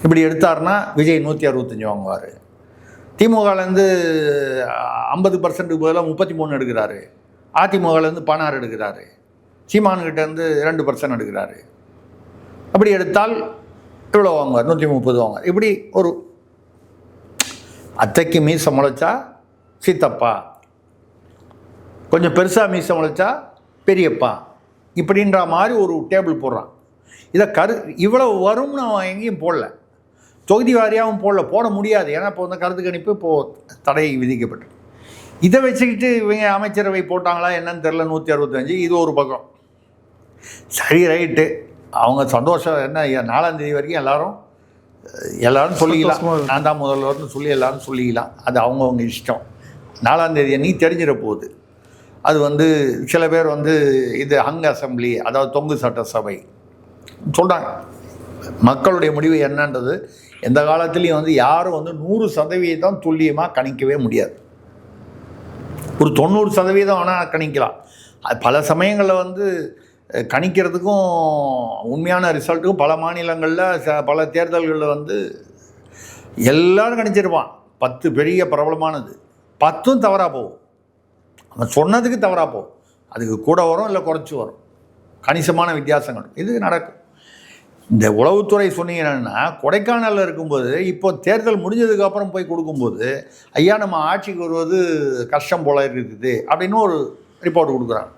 [SPEAKER 1] இப்படி எடுத்தார்னா விஜய் 165 வாங்குவார். திமுகலேருந்து 50%க்கு பதிலாக 33 எடுக்கிறாரு. அதிமுகலேருந்து 16 எடுக்கிறாரு. சீமான்கிட்டேருந்து 2% எடுக்கிறாரு. அப்படி எடுத்தால் இவ்வளோ வாங்குவார், 130 வாங்குவார். இப்படி ஒரு அத்தைக்கு மீசை முளைச்சா சித்தப்பா, கொஞ்சம் பெருசாக மீசை முளைச்சா பெரியப்பா, இப்படின்ற மாதிரி ஒரு டேபிள் போடுறான். இதை இவ்வளவு வரும்னு அவன் எங்கேயும் போடல, தொகுதி வாரியாகவும் போட முடியாது. ஏன்னா இப்போ வந்து கருத்து கணிப்பு இப்போது தடை விதிக்கப்பட்டு இதை வச்சுக்கிட்டு இவங்க அமைச்சரவை போட்டாங்களா என்னன்னு தெரில. 165 இது ஒரு பக்கம். சரி, ரைட்டு, அவங்க சந்தோஷம். என்ன 4ஆம் தேதி வரைக்கும் எல்லாரும் சொல்லிக்கலாம், நான் தான் முதல்வர்னு சொல்லி எல்லாரும் சொல்லிக்கலாம். அது அவங்கவுங்க இஷ்டம். 4ஆம் தேதி நீ தெரிஞ்சிட போகுது. அது வந்து சில பேர் வந்து இது ஹங் அசம்பிளி, அதாவது தொங்கு சட்டசபை சொல்கிறாங்க. மக்களுடைய முடிவு என்னன்றது எந்த காலத்துலேயும் வந்து யாரும் வந்து 100% துல்லியமாக கணிக்கவே முடியாது. ஒரு 90% ஆனால் கணிக்கலாம். அது பல சமயங்களில் வந்து கணிக்கிறதுக்கும் உண்மையான ரிசல்ட்டுக்கும் பல மாநிலங்களில் பல தேர்தல்களில் வந்து எல்லோரும் கணிச்சிருப்பான். 10 பெரிய பிரபலமானது, 10ம் தவறாக போகும். அவன் சொன்னதுக்கு தவறாக போகும். அதுக்கு கூட வரும், இல்லை குறைச்சி வரும். கணிசமான வித்தியாசங்கள் இது நடக்கும். இந்த உளவுத்துறை சொன்னீங்கன்னா கொடைக்கானலில் இருக்கும்போது இப்போ தேர்தல் முடிஞ்சதுக்கப்புறம் போய் கொடுக்கும்போது ஐயா நம்ம ஆட்சிக்கு வருவது கஷ்டம் போல இருக்குது அப்படின்னு ஒரு ரிப்போர்ட் கொடுக்குறாங்க.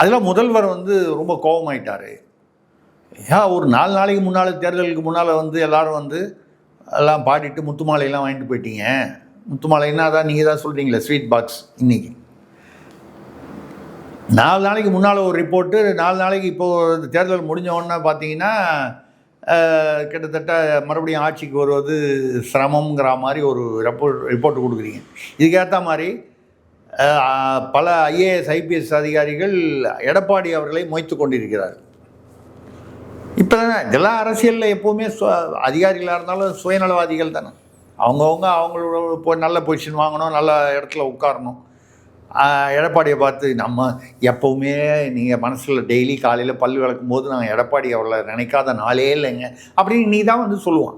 [SPEAKER 1] அதில் முதல்வர் வந்து ரொம்ப கோபமாயிட்டார். ஒரு 4 நாளைக்கு முன்னால், தேர்தலுக்கு முன்னால் வந்து எல்லோரும் வந்து எல்லாம் பாடிட்டு முத்துமாலையெல்லாம் வாங்கிட்டு போயிட்டீங்க. முத்துமாலைன்னா தான் நீங்கள் தான் சொல்கிறீங்களே ஸ்வீட் பாக்ஸ். இன்றைக்கி 4 நாளைக்கு முன்னால் ஒரு ரிப்போர்ட்டு, 4 நாளைக்கு இப்போது தேர்தல் முடிஞ்சோடனே பார்த்தீங்கன்னா கிட்டத்தட்ட மறுபடியும் ஆட்சிக்கு வருவது சிரமங்கிற மாதிரி ஒரு ரிப்போர்ட் கொடுக்குறீங்க. இதுக்கேற்ற மாதிரி பல IAS IPS அதிகாரிகள் எடப்பாடி அவர்களை மொய்த்து கொண்டிருக்கிறார். இப்போ தானே இதெல்லாம் அரசியலில் எப்போவுமே அதிகாரிகளாக இருந்தாலும் சுயநலவாதிகள் தானே. அவங்களோட நல்ல பொசிஷன் வாங்கணும், நல்ல இடத்துல உட்காரணும். எடப்பாடியை பார்த்து நம்ம எப்போவுமே நீங்கள் மனசில் டெய்லி காலையில் பல் விளக்கும் போது நாங்கள் எடப்பாடி அவர்களை நினைக்காத நாளே இல்லைங்க அப்படின்னு நீ தான் வந்து சொல்லுவான்.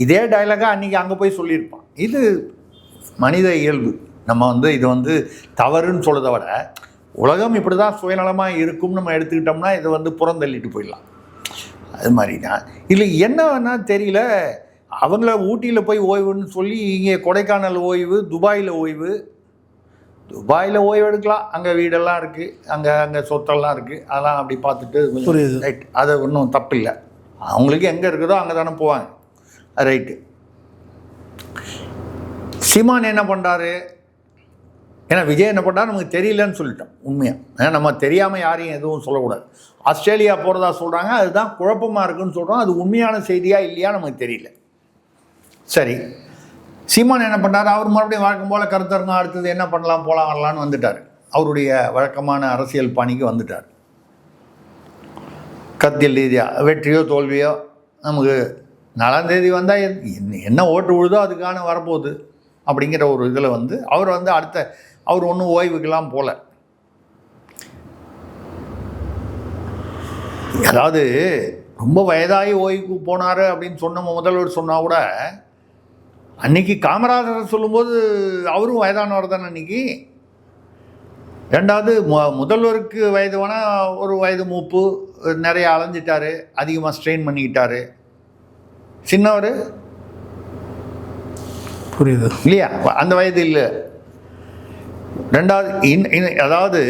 [SPEAKER 1] இதே டைலாகாக அன்றைக்கி அங்கே போய் சொல்லியிருப்பான். இது மனித இயல்பு. நம்ம வந்து இது வந்து தவறுன்னு சொல்கிறத விட உலகம் இப்படி தான் சுயநலமாக இருக்கும்னு நம்ம எடுத்துக்கிட்டோம்னா இதை வந்து புறந்தள்ளிட்டு போயிடலாம். அது மாதிரி தான் இல்லை என்ன வேணால் தெரியல. அவங்கள ஊட்டியில் போய் ஓய்வுன்னு சொல்லி இங்கே கொடைக்கானல் ஓய்வு, துபாயில் ஓய்வு, துபாயில் ஓய்வு எடுக்கலாம், அங்கே வீடெல்லாம் இருக்குது, அங்கே சொத்தெல்லாம் இருக்குது, அதெல்லாம் அப்படி பார்த்துட்டு
[SPEAKER 2] புரியுது.
[SPEAKER 1] ரைட், அது ஒன்றும் தப்பு இல்லை. அவங்களுக்கு எங்கே இருக்குதோ அங்கே தானே போவாங்க. ரைட்டு. சீமான் என்ன பண்ணுறாரு? ஏன்னா விஜய் என்ன பண்ணார் நமக்கு தெரியலன்னு சொல்லிட்டோம். உண்மையாக ஏன்னா நம்ம தெரியாமல் யாரையும் எதுவும் சொல்லக்கூடாது. ஆஸ்திரேலியா போகிறதா சொல்கிறாங்க, அதுதான் குழப்பமாக இருக்குன்னு சொல்கிறோம். அது உண்மையான செய்தியா இல்லையா நமக்கு தெரியல. சரி, சீமான் என்ன பண்ணார்? அவர் மறுபடியும் வழக்கம் போல் கருத்தரங்க அடுத்தது என்ன பண்ணலாம் போகலாம் வரலான்னு வந்துட்டார். அவருடைய வழக்கமான அரசியல் பணிக்கு வந்துட்டார். கத்தியல் ரீதியாக வெற்றியோ தோல்வியோ நமக்கு 4ஆம் தேதி வந்தால் என்ன ஓட்டு விழுதோ அதுக்கான வரப்போகுது அப்படிங்கிற ஒரு இதில் வந்து அவர் வந்து அவர் ஒன்றும் ஓய்வுக்கெல்லாம் போகல. அதாவது ரொம்ப வயதாகி ஓய்வுக்கு போனார் அப்படின்னு சொன்ன முதல்வர் சொன்னால் கூட அன்னைக்கு காமராஜர் சொல்லும்போது அவரும் வயதானவர் தானே அன்னைக்கு. ரெண்டாவது முதல்வருக்கு வயது வேணால் ஒரு வயது மூப்பு, நிறைய அலைஞ்சிட்டாரு, அதிகமாக ஸ்ட்ரெயின் பண்ணிக்கிட்டாரு. சின்னவர்
[SPEAKER 2] புரியுது
[SPEAKER 1] இல்லையா? அந்த வயது இல்லை. ரெண்டாவது அதாவது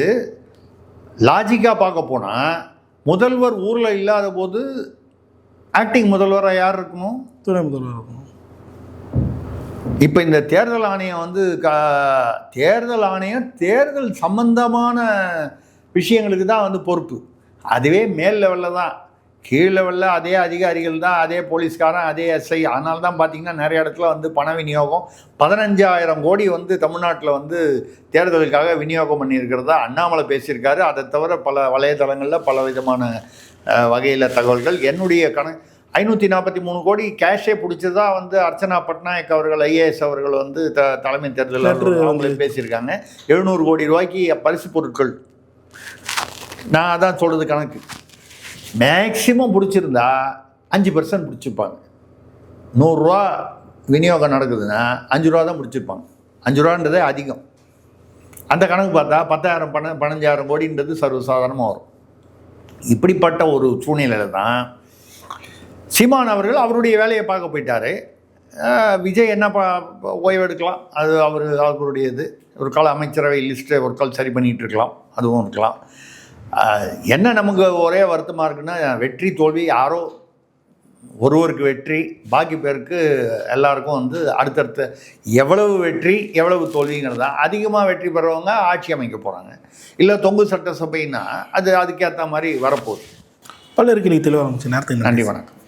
[SPEAKER 1] லாஜிக்காக பார்க்க போனால் முதல்வர் ஊரில் இல்லாத போது ஆக்டிங் முதல்வராக யார் இருக்கணும்?
[SPEAKER 2] துணை முதல்வர் இருக்கணும்.
[SPEAKER 1] இப்போ இந்த தேர்தல் ஆணையம் வந்து தேர்தல் ஆணையம் தேர்தல் சம்பந்தமான விஷயங்களுக்கு தான் வந்து பொறுப்பு. அதுவே மேல் லெவலில் தான், கீழ் லெவலில் அதே அதிகாரிகள் தான், அதே போலீஸ்காரன், அதே எஸ்ஐ. அதனால தான் பார்த்திங்கன்னா நிறைய இடத்துல வந்து பண விநியோகம் 15,000 கோடி வந்து தமிழ்நாட்டில் வந்து தேர்தலுக்காக விநியோகம் பண்ணியிருக்கிறதா அண்ணாமலை பேசியிருக்காரு. அதை தவிர பல வலைதளங்களில் பல விதமான வகையில் தகவல்கள். என்னுடைய 543 கோடி கேஷே பிடிச்சதா வந்து அர்ச்சனா பட்நாயக் அவர்கள் ஐஏஎஸ் அவர்கள் வந்து தலைமை தேர்தல் அவங்களே பேசியிருக்காங்க. 700 கோடி ரூபாய்க்கு பரிசு பொருட்கள். நான் அதான் சொல்கிறது கணக்கு. மேக்சிமம் பிடிச்சிருந்தா 5% பிடிச்சிருப்பாங்க. 100 ரூபா விநியோகம் நடக்குதுன்னா 5 ரூபா தான் பிடிச்சிருப்பாங்க. 5 ரூபான்றதே அதிகம். அந்த கணக்கு பார்த்தா 10,000 15,000 கோடின்றது சர்வசாதாரணமாக வரும். இப்படிப்பட்ட ஒரு சூழ்நிலையில் தான் சீமான் அவர்கள் அவருடைய வேலையை பார்க்க போயிட்டார். விஜய் என்ன ஓய்வு எடுக்கலாம், அது அவருடையது. ஒரு கால அமைச்சரவை லிஸ்ட்டை ஒரு கால் சரி பண்ணிகிட்டு இருக்கலாம், அதுவும் இருக்கலாம். என்ன நமக்கு ஒரே வருத்தமாக இருக்குன்னா, வெற்றி தோல்வி யாரோ ஒருவருக்கு வெற்றி, பாக்கி பேருக்கு எல்லாருக்கும் வந்து அடுத்தடுத்த எவ்வளவு வெற்றி எவ்வளவு தோல்விங்கிறது தான். அதிகமாக வெற்றி பெறவங்க ஆட்சி அமைக்க போகிறாங்க, இல்லை தொங்கு சட்டசபைன்னா அது அதுக்கேற்ற மாதிரி வரப்போகுது.
[SPEAKER 2] பலருக்கு நீ தெளிவாக நேரத்துக்கு
[SPEAKER 1] நன்றி, வணக்கம்.